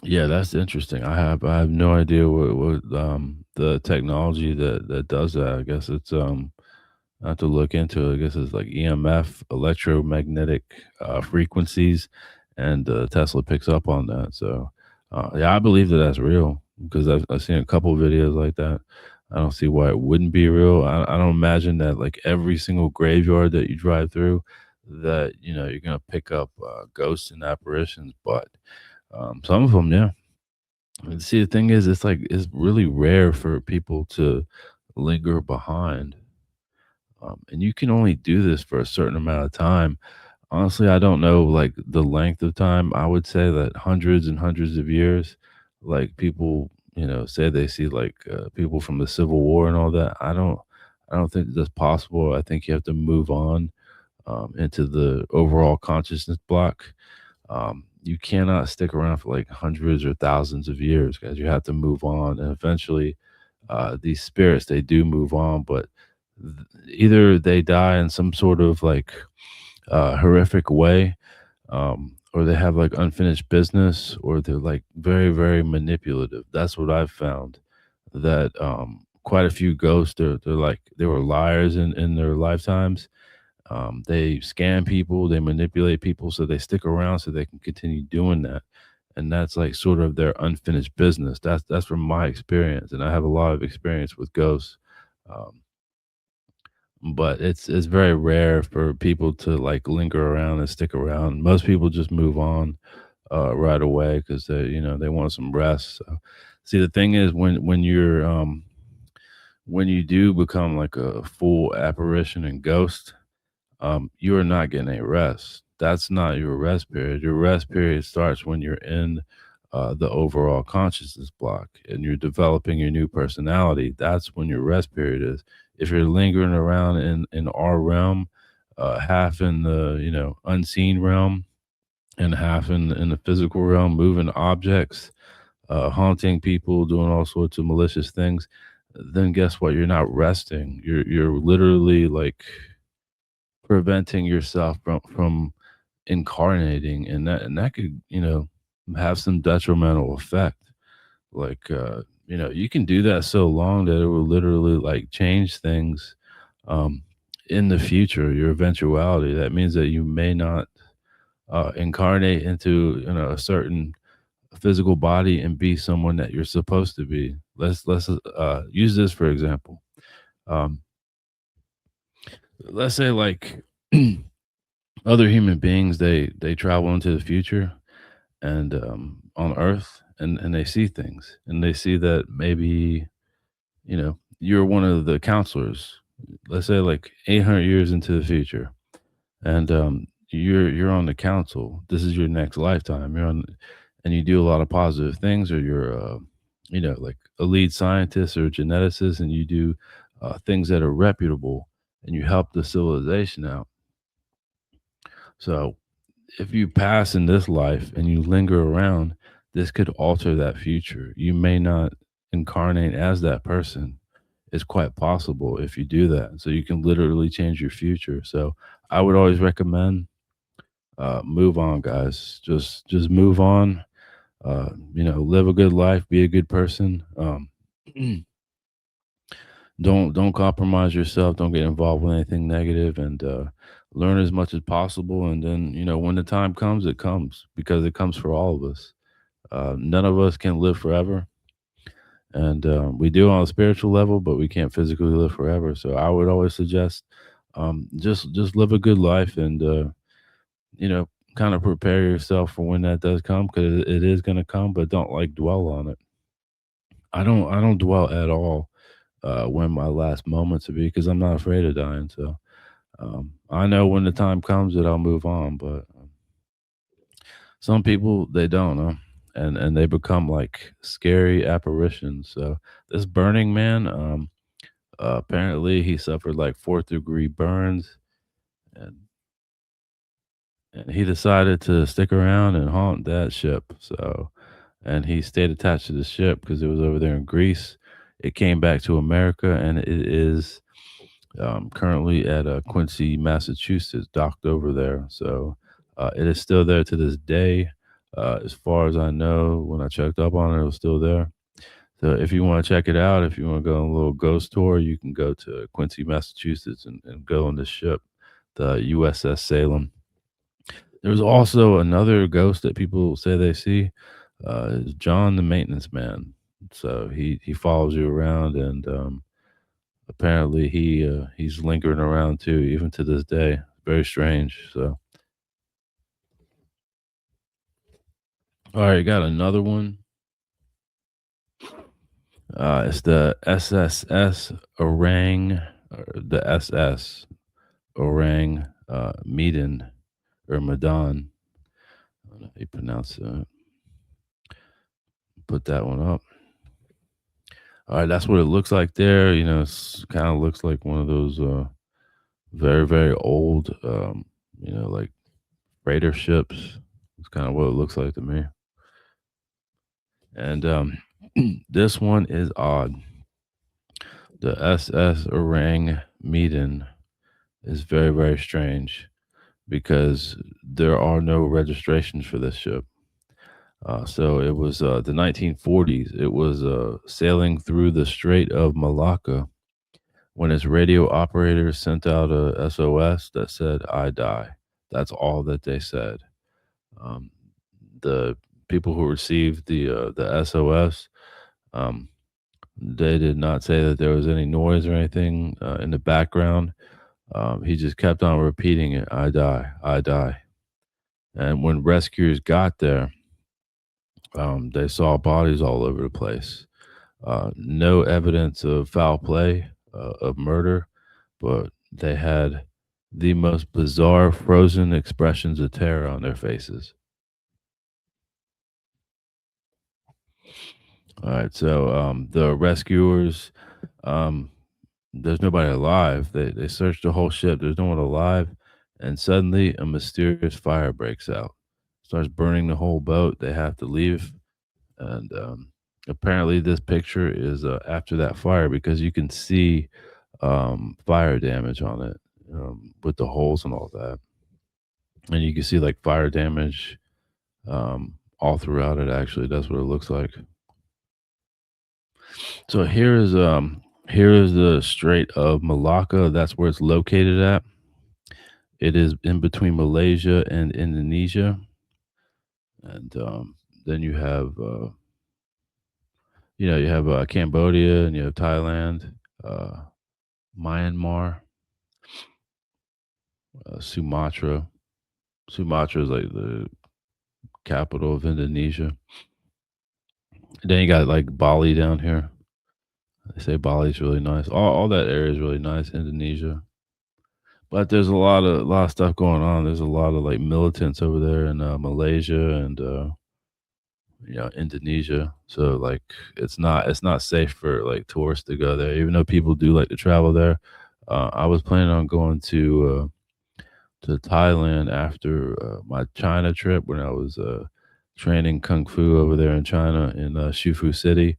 yeah, that's interesting. I have no idea what the technology that does that. I guess it's I have to look into it. I guess it's like EMF, electromagnetic frequencies, and Tesla picks up on that. So yeah, I believe that that's real because I've seen a couple of videos like that. I don't see why it wouldn't be real. I don't imagine that like every single graveyard that you drive through, that you're gonna pick up ghosts and apparitions, but some of them, yeah. And see, the thing is, it's really rare for people to linger behind, and you can only do this for a certain amount of time. Honestly, I don't know like the length of time. I would say that hundreds and hundreds of years. Like people, say they see like people from the Civil War and all that. I don't think that's possible. I think you have to move on into the overall consciousness block. You cannot stick around for like hundreds or thousands of years, guys. You have to move on, and eventually, these spirits they do move on, but either they die in some sort of like horrific way, or they have like unfinished business, or they're like very very manipulative. That's what I've found. That quite a few ghosts, they're like they were liars in their lifetimes. They scam people, they manipulate people, so they stick around so they can continue doing that. And that's like sort of their unfinished business. That's from my experience, and I have a lot of experience with ghosts. Um, but it's very rare for people to like linger around and stick around. Most people just move on right away because they want some rest. So, see, the thing is, when you do become like a full apparition and ghost, you are not getting a rest. That's not your rest period. Your rest period starts when you're in the overall consciousness block and you're developing your new personality. That's when your rest period is. If you're lingering around in our realm, half in the unseen realm and half in the physical realm, moving objects, haunting people, doing all sorts of malicious things, then guess what? You're not resting. You're literally like preventing yourself from incarnating, and that could, have some detrimental effect. Like, you can do that so long that it will literally like change things um in the future, your eventuality. That means that you may not incarnate into, a certain physical body and be someone that you're supposed to be. Let's use this for example. Um, let's say like other human beings, they travel into the future and on Earth, and they see things, and they see that maybe you're one of the counselors. Let's say like 800 years into the future, and you're on the council. This is your next lifetime. You're on, and you do a lot of positive things, or you're like a lead scientist or geneticist, and you do things that are reputable, and you help the civilization out. So if you pass in this life and you linger around, this could alter that future. You may not incarnate as that person. It's quite possible if you do that. So you can literally change your future. So I would always recommend move on, guys. Just move on. Live a good life, be a good person. Don't compromise yourself. Don't get involved with anything negative, and learn as much as possible. And then when the time comes, it comes, because it comes for all of us. None of us can live forever, and we do on a spiritual level, but we can't physically live forever. So I would always suggest just live a good life, and you know kind of prepare yourself for when that does come, because it is going to come. But don't like dwell on it. I don't dwell at all when my last moments will be, because I'm not afraid of dying. So I know when the time comes that I'll move on, but some people, they don't, and they become like scary apparitions. So this Burning Man, apparently he suffered like fourth degree burns, and and he decided to stick around and haunt that ship. So, and he stayed attached to the ship because it was over there in Greece. It came back to America, and it is currently at Quincy, Massachusetts, docked over there. So it is still there to this day. As far as I know, when I checked up on it, it was still there. So if you want to check it out, if you want to go on a little ghost tour, you can go to Quincy, Massachusetts, and go on this ship, the USS Salem. There's also another ghost that people say they see. Is John the maintenance man. So he follows you around, and apparently he's lingering around too, even to this day. Very strange. So, all right, got another one. It's the SSS Orang, or the SS Orang Medan, or Madan. I don't know how you pronounce that. Put that one up. All right, that's what it looks like there. It's kind of looks like one of those very, very old, like freighter ships. It's kind of what it looks like to me. And this one is odd. The SS Orang Medan is very, very strange, because there are no registrations for this ship. So it was the 1940s. It was sailing through the Strait of Malacca when its radio operator sent out a SOS that said, "I die." That's all that they said. Um, the people who received the SOS, um, they did not say that there was any noise or anything in the background. He just kept on repeating it, "I die, I die." And when rescuers got there, they saw bodies all over the place. No evidence of foul play, of murder, but they had the most bizarre frozen expressions of terror on their faces. All right, so the rescuers, um, there's nobody alive. They searched the whole ship. There's no one alive, and suddenly a mysterious fire breaks out, starts burning the whole boat. They have to leave, and Apparently, this picture is after that fire because you can see fire damage on it with the holes and all that, and you can see like fire damage all throughout it. Actually, that's what it looks like. So here is the Strait of Malacca. That's where it's located at. It is in between Malaysia and Indonesia, and then you have Cambodia and you have Thailand, uh, Myanmar, Sumatra. Sumatra is like the capital of Indonesia. Then you got like Bali down here. They say Bali's really nice. All that area is really nice. Indonesia, but there's a lot of stuff going on. There's a lot of like militants over there in Malaysia and Indonesia. So like it's not safe for like tourists to go there, even though people do like to travel there. I was planning on going to Thailand after my China trip when I was training kung fu over there in China in Shifu City.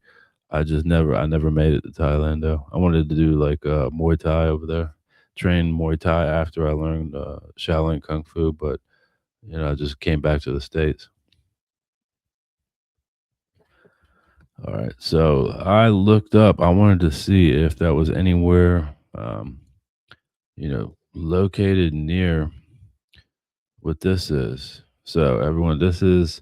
I never made it to Thailand though. I wanted to do like Muay Thai over there, train Muay Thai after I learned Shaolin Kung Fu, but I just came back to the States. All right, so I looked up. I wanted to see if that was anywhere, located near what this is. So everyone, this is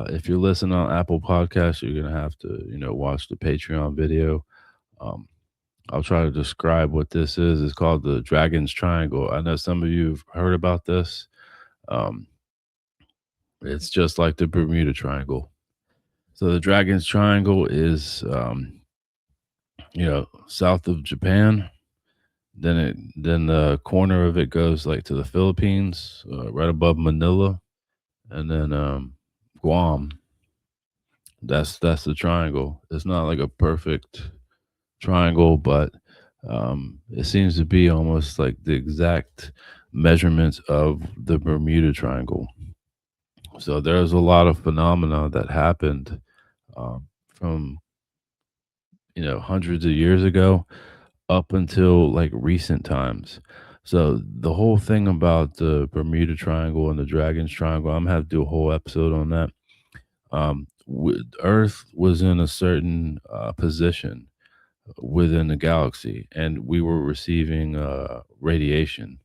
if you're listening on Apple Podcasts, you're gonna have to, watch the Patreon video. Um, I'll try to describe what this is. It's called the Dragon's Triangle. I know some of you have heard about this. Um, it's just like the Bermuda Triangle. So the Dragon's Triangle is, south of Japan. Then the corner of it goes like to the Philippines, right above Manila, and then Guam. That's the triangle. It's not like a perfect triangle, but it seems to be almost like the exact measurements of the Bermuda Triangle. So there's a lot of phenomena that happened from hundreds of years ago up until like recent times. So the whole thing about the Bermuda Triangle and the Dragon's Triangle, I'm gonna have to do a whole episode on that. Earth was in a certain position within the galaxy, and we were receiving radiation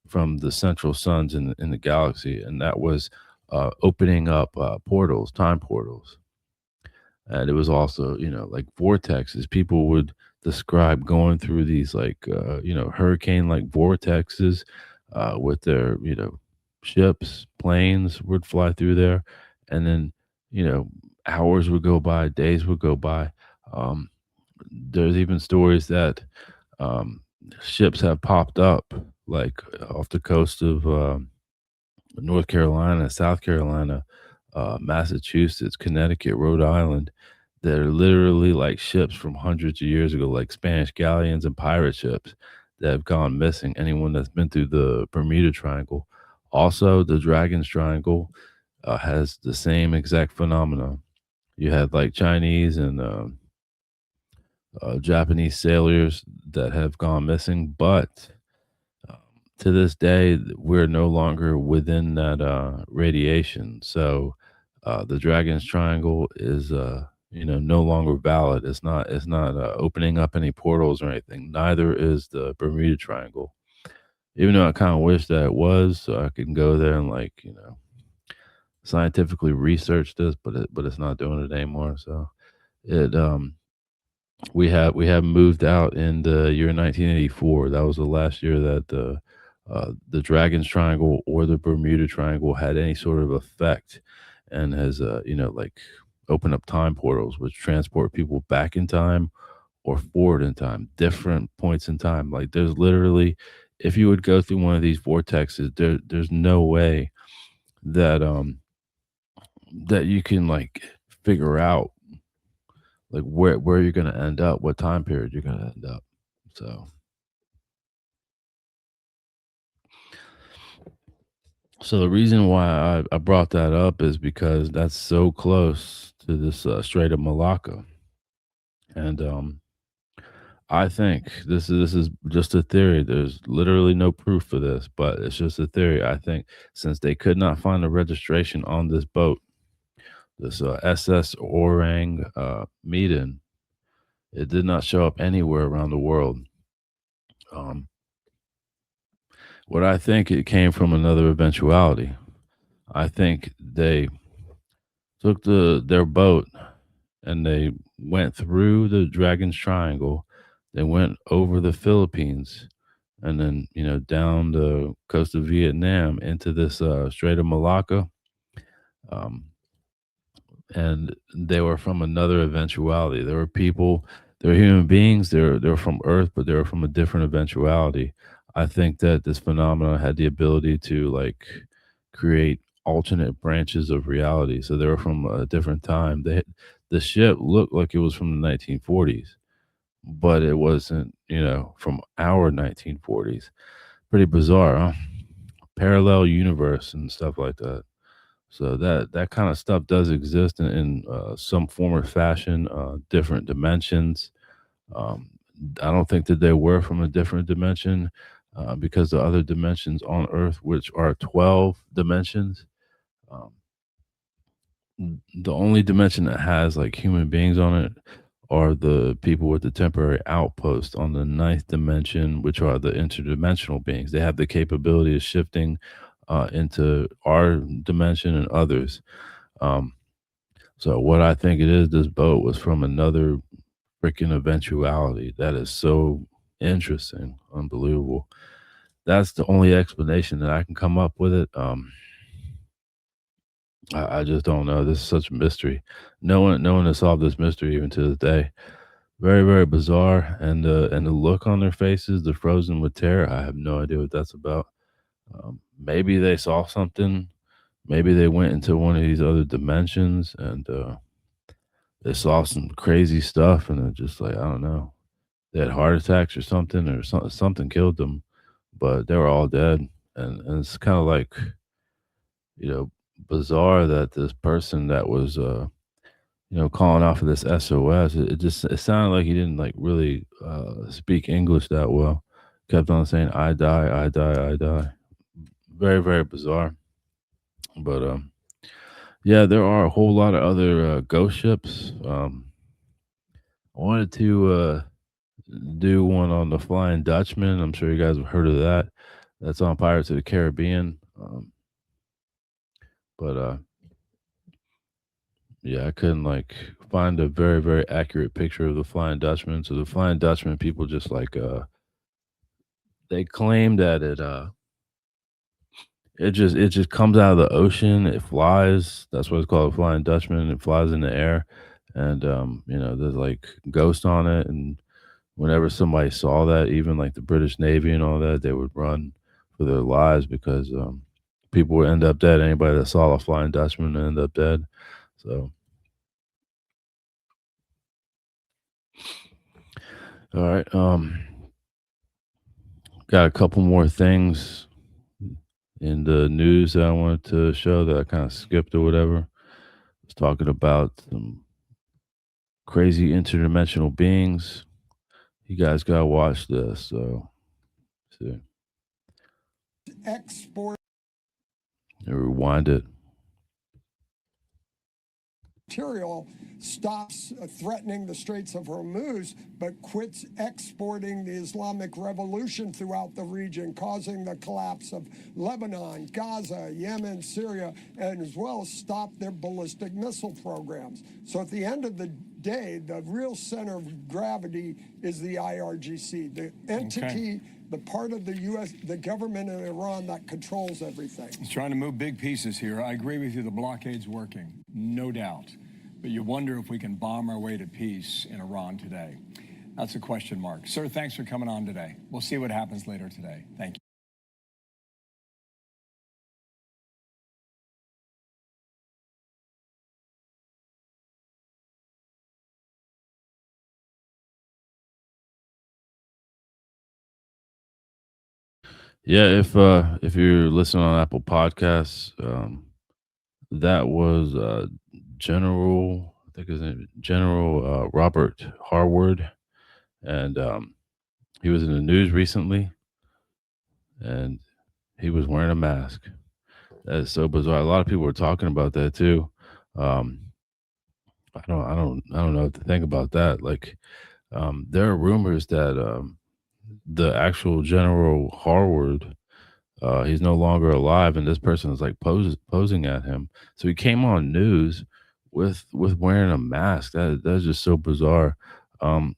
from the central suns in the galaxy, and that was opening up portals, time portals. And it was also, like vortexes. People would describe going through these like, hurricane like vortexes with their, ships, planes would fly through there. And then, you know, hours would go by, days would go by. Um, there's even stories that um, ships have popped up like off the coast of North Carolina, South Carolina, Massachusetts, Connecticut, Rhode Island. They're literally like ships from hundreds of years ago, like Spanish galleons and pirate ships that have gone missing. Anyone that's been through the Bermuda Triangle. Also, the Dragon's Triangle has the same exact phenomena. You had like Chinese and Japanese sailors that have gone missing, but um, to this day, we're no longer within that radiation. So the Dragon's Triangle is, no longer valid. It's not opening up any portals or anything. Neither is the Bermuda Triangle. Even though I kind of wish that it was, so I can go there and like scientifically research this, but it's not doing it anymore. So it we have moved out in the year 1984. That was the last year that the Dragon's Triangle or the Bermuda Triangle had any sort of effect, and has like opened up time portals, which transport people back in time or forward in time, different points in time. Like there's literally, if you would go through one of these vortexes, there's no way that that you can like figure out like where you're gonna end up, what time period you're gonna end up. So so the reason why I brought that up is because that's so close to this Strait of Malacca. And I think this is just a theory. There's literally no proof for this, but it's just a theory. I think since they could not find a registration on this boat, this SS Orang Medan, it did not show up anywhere around the world. Um, what I think it came from another eventuality. I think they took their boat and they went through the Dragon's Triangle. They went over the Philippines and then, down the coast of Vietnam into this Strait of Malacca. Um, and they were from another eventuality. There were people, they were human beings, they were from Earth, but they were from a different eventuality. I think that this phenomenon had the ability to like create alternate branches of reality. So they were from a different time. The ship looked like it was from the 1940s, but it wasn't, from our 1940s. Pretty bizarre, huh? Parallel universe and stuff like that. So that kind of stuff does exist in some form or fashion, different dimensions. Um, I don't think that they were from a different dimension because the other dimensions on Earth, which are 12 dimensions, um, the only dimension that has like human beings on it are the people with the temporary outpost on the ninth dimension, which are the interdimensional beings. They have the capability of shifting into our dimension and others. Um, so what I think it is, this boat was from another freaking eventuality. That is so interesting, unbelievable. That's the only explanation that I can come up with it. I just don't know. This is such a mystery. No one has solved this mystery even to this day. Very, very bizarre. And the look on their faces, they're frozen with terror. I have no idea what that's about. Maybe they saw something. Maybe they went into one of these other dimensions and they saw some crazy stuff and it just like I don't know. They had heart attacks or something, or something killed them, but they were all dead. And it's kind of like you know bizarre that this person that was calling off of this SOS, it sounded like he didn't like really speak English that well. Kept on saying I die, I die, I die. Very, very bizarre. But yeah, there are a whole lot of other ghost ships. I wanted to do one on the Flying Dutchman. I'm sure you guys have heard of that. That's on Pirates of the Caribbean. But yeah, I couldn't like find a very, very accurate picture of the Flying Dutchman. So the Flying Dutchman, people just like they claim that it just comes out of the ocean. It flies. That's what it's called, a Flying Dutchman. It flies in the air, and there's like ghosts on it. And whenever somebody saw that, even like the British Navy and all that, they would run for their lives because people would end up dead. Anybody that saw a Flying Dutchman would end up dead. So, all right, got a couple more things in the news that I wanted to show that I kind of skipped or whatever. I was talking about some crazy interdimensional beings. You guys gotta watch this. So, see, Export rewind it. material stops threatening the Straits of Hormuz, but quits exporting the Islamic Revolution throughout the region, causing the collapse of Lebanon, Gaza, Yemen, Syria, and as well as stop their ballistic missile programs. So at the end of the day, the real center of gravity is the IRGC, the entity, the part of the U.S., the government in Iran that controls everything. It's trying to move big pieces here. I agree with you, the blockade's working, no doubt. But you wonder if we can bomb our way to peace in Iran today. That's a question mark. Sir, thanks for coming on today. We'll see what happens later today. Thank you. Yeah, if you're listening on Apple Podcasts, that was General think his name General Robert Harward, and he was in the news recently, and he was wearing a mask. That is so bizarre. A lot of people were talking about that too. Um, I don't know what to think about that. Like, there are rumors that the actual General Harward, he's no longer alive, and this person is like posing at him. So he came on news with wearing a mask. That's just so bizarre.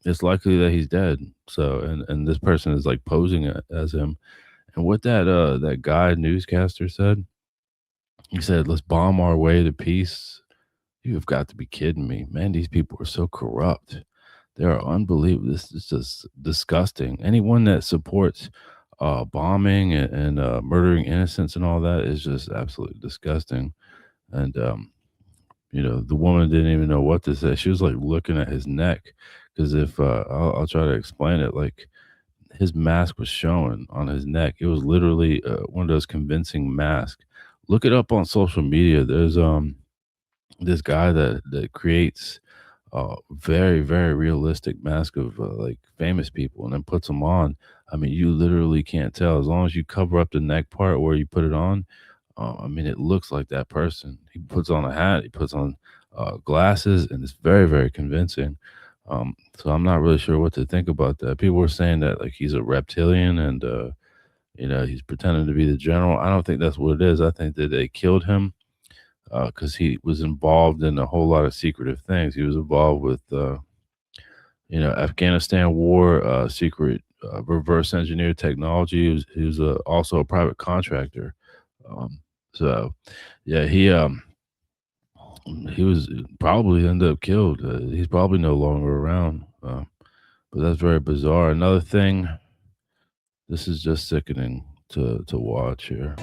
It's likely that he's dead. So and this person is like posing as him. And what that guy newscaster said, he said, "Let's bomb our way to peace." You have got to be kidding me, man! These people are so corrupt. They are unbelievable. This is just disgusting. Anyone that supports bombing and murdering innocents and all that is just absolutely disgusting. And the woman didn't even know what to say. She was like looking at his neck because if I'll try to explain it, like his mask was showing on his neck. It was literally one of those convincing masks. Look it up on social media. There's this guy that creates very very realistic mask of like famous people and then puts them on. I mean, you literally can't tell as long as you cover up the neck part where you put it on. I mean, it looks like that person. He puts on a hat, he puts on glasses, and it's very very convincing. So I'm not really sure what to think about that. People were saying that like he's a reptilian and he's pretending to be the general. I don't think that's what it is. I think that they killed him because he was involved in a whole lot of secretive things. He was involved with, Afghanistan war, secret reverse engineered technology. He was also a private contractor. So, yeah, he was probably ended up killed. He's probably no longer around. But that's very bizarre. Another thing, this is just sickening to watch here.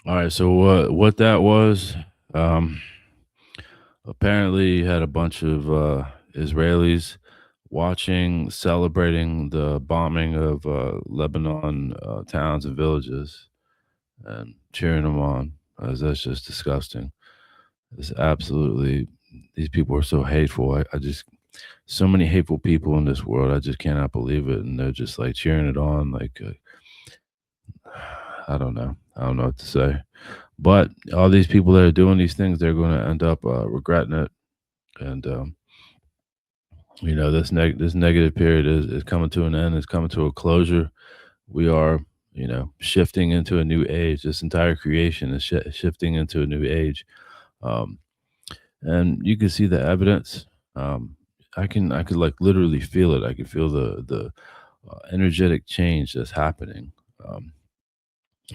All right, so what that was, um, apparently you had a bunch of Israelis watching, celebrating the bombing of Lebanon towns and villages and cheering them on. As that's just disgusting. It's absolutely these people are so hateful. I just so many hateful people in this world. I just cannot believe it, and they're just like cheering it on. Like I don't know. I don't know what to say. But all these people that are doing these things, they're going to end up regretting it. And this negative period is coming to an end. It's coming to a closure. We are, shifting into a new age. This entire creation is shifting into a new age, um, and you can see the evidence. I could like literally feel it. I can feel the energetic change that's happening.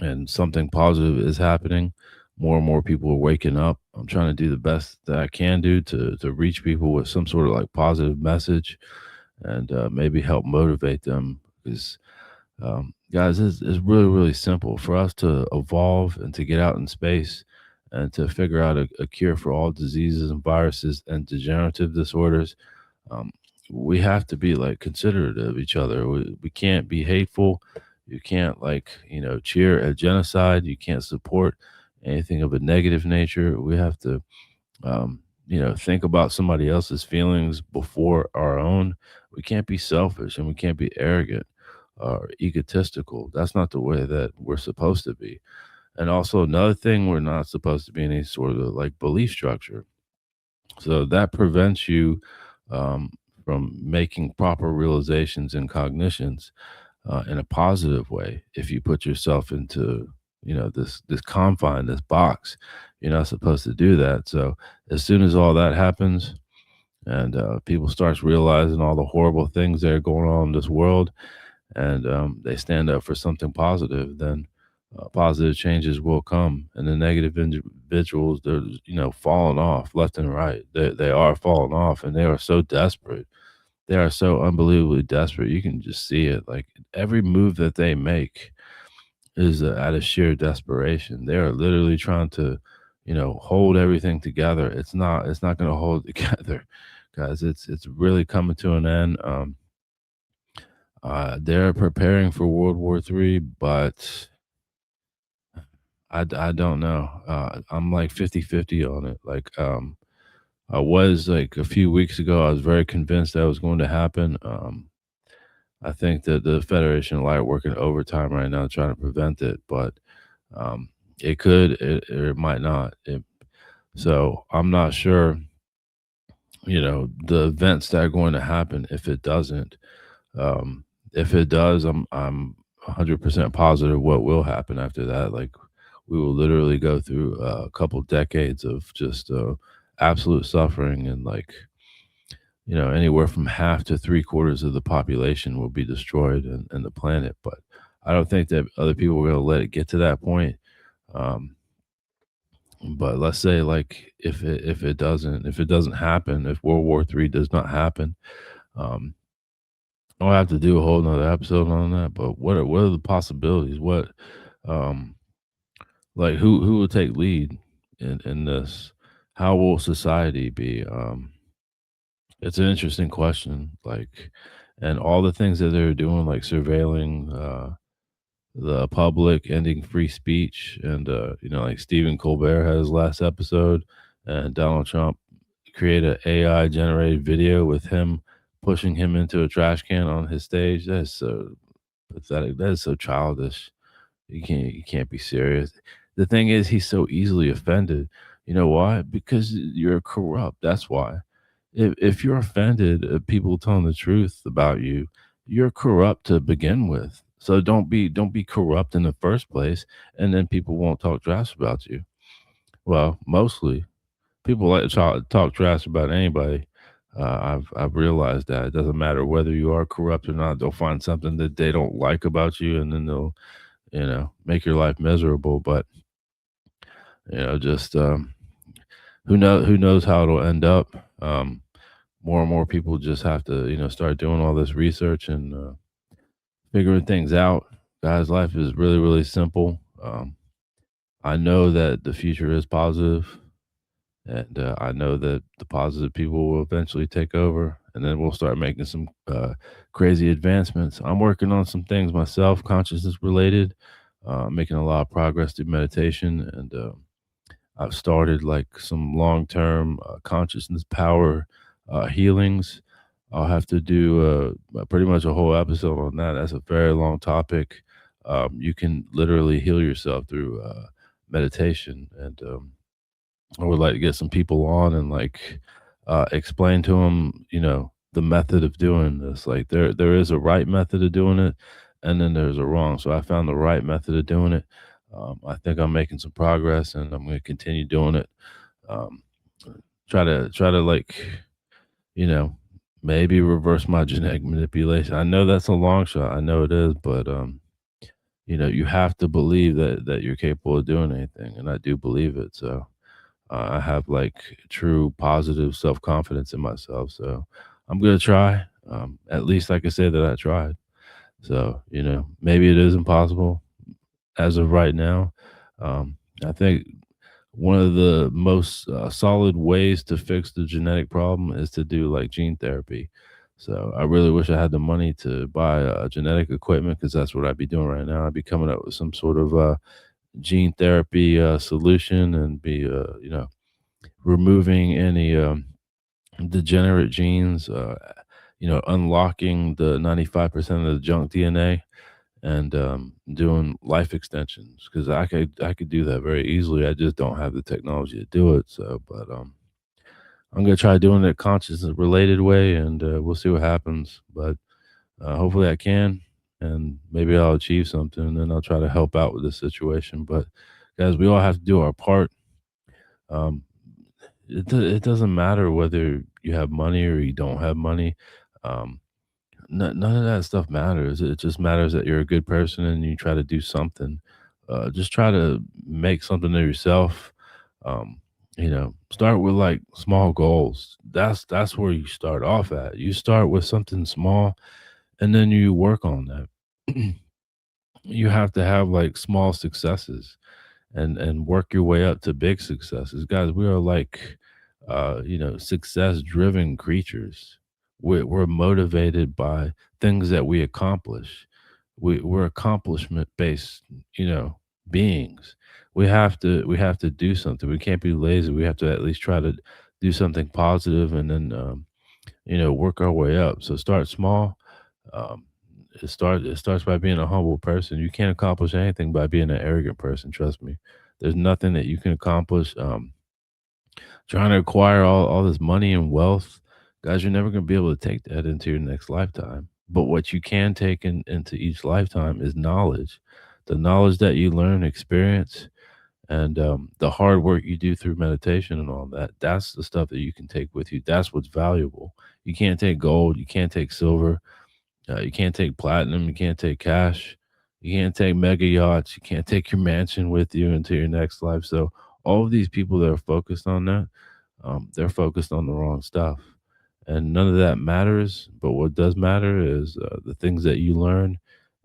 And something positive is happening. More and more people are waking up. I'm trying to do the best that I can do to reach people with some sort of like positive message and maybe help motivate them. Because guys, it's really really simple for us to evolve and to get out in space and to figure out a cure for all diseases and viruses and degenerative disorders. um, we have to be like considerate of each other. We can't be hateful. You can't like cheer at genocide. You can't support anything of a negative nature. We have to think about somebody else's feelings before our own. We can't be selfish and we can't be arrogant or egotistical. That's not the way that we're supposed to be. And also another thing, we're not supposed to be in any sort of like belief structure. So that prevents you um, from making proper realizations and cognitions in a positive way. If you put yourself into this confine, this box, you're not supposed to do that. So as soon as all that happens, and people starts realizing all the horrible things that are going on in this world, and they stand up for something positive, then positive changes will come, and the negative individuals, they're falling off left and right. They are falling off, and they are so desperate. They are so unbelievably desperate. You can just see it. Like every move that they make is out of sheer desperation. They are literally trying to, hold everything together. It's not going to hold together, guys. It's really coming to an end. They're preparing for World War III, but I don't know. I'm like 50-50 on it. Like, I was like a few weeks ago, I was very convinced that was going to happen. I think that the Federation of Light working overtime right now trying to prevent it, but um, it could, or it might not. So I'm not sure, the events that are going to happen if it doesn't. If it does, I'm 100% positive what will happen after that. Like we will literally go through a couple decades of just absolute suffering, and like anywhere from half to three-quarters of the population will be destroyed in the planet. But I don't think that other people are going to let it get to that point. Um, but let's say like if it doesn't happen, if World War III does not happen, um, I'll have to do a whole nother episode on that. But what are the possibilities? What um like who will take lead in this? How will society be? It's an interesting question. Like, and all the things that they're doing, like surveilling the public, ending free speech, and like Stephen Colbert had his last episode, and Donald Trump created an AI generated video with him pushing him into a trash can on his stage. That is so pathetic. That is so childish. You can't be serious. The thing is, he's so easily offended. You know why? Because you're corrupt. That's why. If you're offended at people telling the truth about you, you're corrupt to begin with. So don't be corrupt in the first place, and then people won't talk trash about you. Well, mostly people like to talk trash about anybody. I've realized that it doesn't matter whether you are corrupt or not. They'll find something that they don't like about you, and then they'll make your life miserable. But just who knows how it'll end up. More and more people just have to start doing all this research and figuring things out. Guys, life is really really simple. I know that the future is positive, and I know that the positive people will eventually take over, and then we'll start making some crazy advancements. I'm working on some things myself, consciousness related, making a lot of progress through meditation, and I've started like some long term consciousness power healings. I'll have to do pretty much a whole episode on that. That's a very long topic. You can literally heal yourself through meditation, and I would like to get some people on and like explain to them, the method of doing this. Like there is a right method of doing it, and then there's a wrong. So I found the right method of doing it. I think I'm making some progress, and I'm going to continue doing it. Um, try to like you know maybe reverse my genetic manipulation. I know that's a long shot. I know it is, but you have to believe that you're capable of doing anything, and I do believe it. So I have like true positive self confidence in myself. So I'm gonna try. At least I can say that I tried. So maybe it is impossible as of right now. I think one of the most solid ways to fix the genetic problem is to do like gene therapy. So I really wish I had the money to buy genetic equipment, because that's what I'd be doing right now. I'd be coming up with some sort of gene therapy solution, and be removing any degenerate genes, unlocking the 95% of the junk DNA, and doing life extensions, because I could do that very easily. I just don't have the technology to do it. So, but I'm gonna try doing it a conscious related way, and we'll see what happens. But hopefully I can, and maybe I'll achieve something, and then I'll try to help out with this situation. But guys, we all have to do our part. Um, it doesn't matter whether you have money or you don't have money. Um, none of that stuff matters. It just matters that you're a good person and you try to do something. Just try to make something of yourself. Um, start with like small goals. That's where you start off at. You start with something small, and then you work on that. You have to have like small successes and work your way up to big successes. Guys, we are like success driven creatures. We're motivated by things that we accomplish. We're accomplishment based, beings. We have to do something. We can't be lazy. We have to at least try to do something positive and then work our way up. So start small. Um, it starts by being a humble person. You can't accomplish anything by being an arrogant person. Trust me. There's nothing that you can accomplish. Trying to acquire all this money and wealth, guys, you're never going to be able to take that into your next lifetime. But what you can take into each lifetime is knowledge, the knowledge that you learn, experience, and the hard work you do through meditation and all that. That's the stuff that you can take with you. That's what's valuable. You can't take gold. You can't take silver. You can't take platinum. You can't take cash. You can't take mega yachts. You can't take your mansion with you into your next life. So all of these people that are focused on that, they're focused on the wrong stuff, and none of that matters. But what does matter is the things that you learn,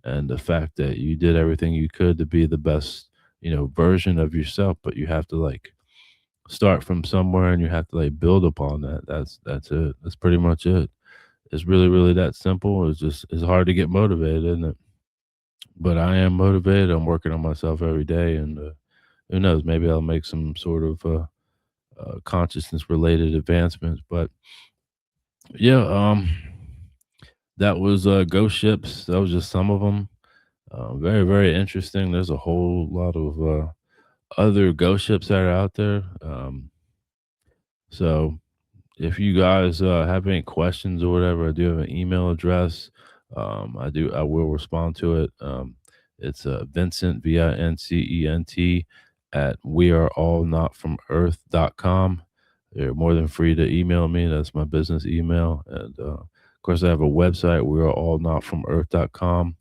and the fact that you did everything you could to be the best, version of yourself. But you have to like start from somewhere, and you have to like build upon that. That's it. That's pretty much it. It's really, really that simple. It's hard to get motivated, isn't it? But I am motivated. I'm working on myself every day, and who knows? Maybe I'll make some sort of consciousness related advancements. But yeah, that was Ghost Ships. That was just some of them. Very, very interesting. There's a whole lot of other ghost ships that are out there. So if you guys have any questions or whatever, I do have an email address. I will respond to it. It's Vincent, Vincent, at weareallnotfromearth.com. You're more than free to email me. That's my business email. And of course, I have a website, weareallnotfromearth.com.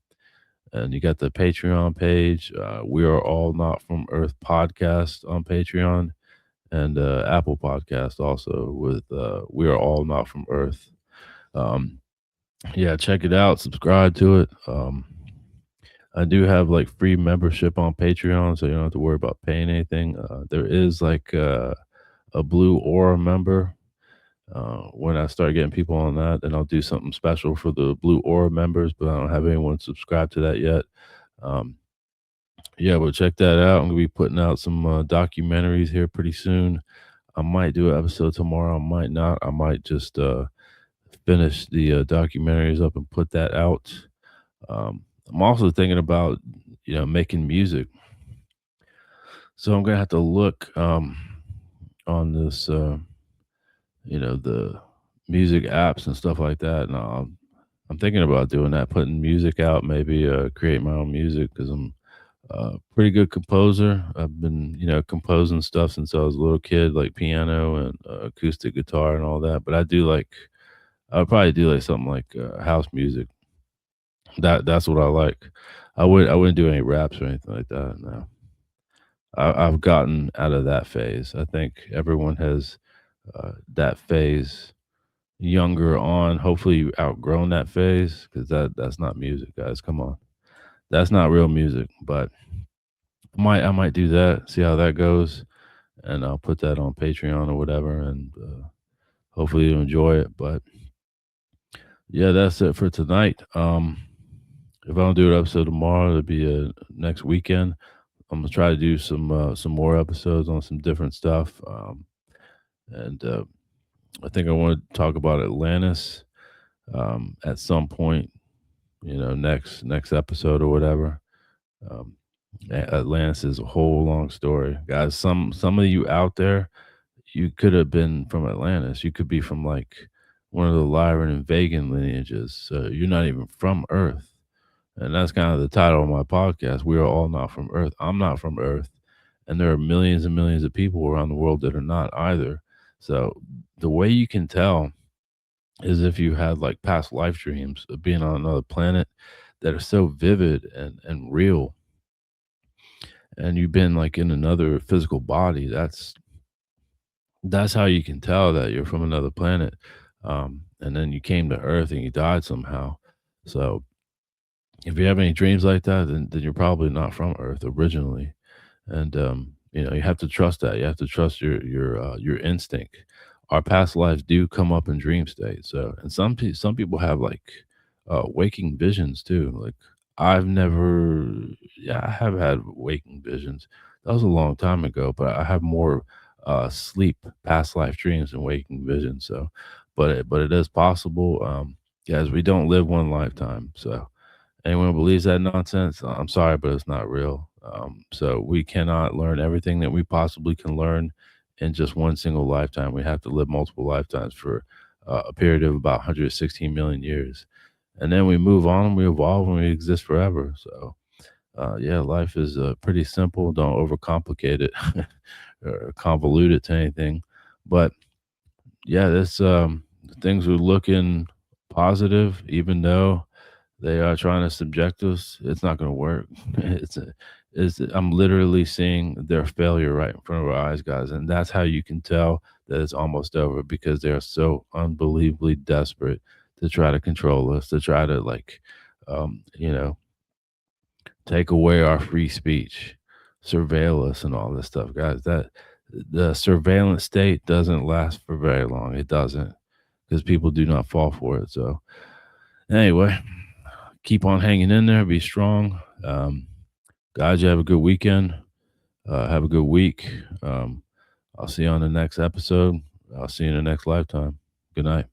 And you got the Patreon page. We Are All Not From Earth podcast on Patreon, and Apple Podcast also with We Are All Not From Earth. Yeah, check it out. Subscribe to it. I do have like free membership on Patreon, so you don't have to worry about paying anything. There is like a Blue Aura member. When I start getting people on that, then I'll do something special for the Blue Aura members, but I don't have anyone subscribed to that yet. Yeah, but check that out. I'm gonna be putting out some documentaries here pretty soon. I might do an episode tomorrow. I might not. I might just finish the documentaries up and put that out. I'm also thinking about making music, so I'm gonna have to look on this the music apps and stuff like that. And I'm thinking about doing that, putting music out, maybe create my own music, because I'm a pretty good composer. I've been composing stuff since I was a little kid, like piano and acoustic guitar and all that. But I would probably do like something like house music. That's what I like. I wouldn't do any raps or anything like that. No, I've gotten out of that phase. I think everyone has that phase younger on. Hopefully you outgrown that phase, because that's not music, guys. Come on, that's not real music. But I might do that, see how that goes, and I'll put that on Patreon or whatever, and hopefully you enjoy it. But yeah, that's it for tonight. If I don't do an episode tomorrow, it'll be next weekend. I'm gonna try to do some more episodes on some different stuff. And I think I want to talk about Atlantis at some point, next episode or whatever. Atlantis is a whole long story, guys. Some of you out there, you could have been from Atlantis. You could be from like one of the Lyran and Vegan lineages. So you're not even from Earth. And that's kind of the title of my podcast. We are all not from Earth. I'm not from Earth. And there are millions and millions of people around the world that are not either. So the way you can tell is if you had like past life dreams of being on another planet that are so vivid and real, and you've been like in another physical body. That's how you can tell that you're from another planet. And then you came to Earth and you died somehow. So if you have any dreams like that, then you're probably not from Earth originally. And you have to trust that. You have to trust your instinct. Our past lives do come up in dream state. So, and some people have like waking visions too. Like I've never, yeah, I have had waking visions. That was a long time ago, but I have more sleep, past life dreams, and waking visions. So, but it is possible. Guys, we don't live one lifetime. So, anyone who believes that nonsense, I'm sorry, but it's not real. So we cannot learn everything that we possibly can learn in just one single lifetime. We have to live multiple lifetimes for a period of about 116 million years, and then we move on, and we evolve, and we exist forever. So yeah, life is pretty simple. Don't overcomplicate it or convolute it to anything. But yeah, this things are looking positive, even though they are trying to subject us. It's not going to work. I'm literally seeing their failure right in front of our eyes, guys, and that's how you can tell that it's almost over because they're so unbelievably desperate to try to control us, to try to like, um, you know, take away our free speech, surveil us, and all this stuff, guys. That the surveillance state doesn't last for very long. It doesn't because people do not fall for it. So anyway, keep on hanging in there. Be strong. Guys, you have a good weekend. Have a good week. I'll see you on the next episode. I'll see you in the next lifetime. Good night.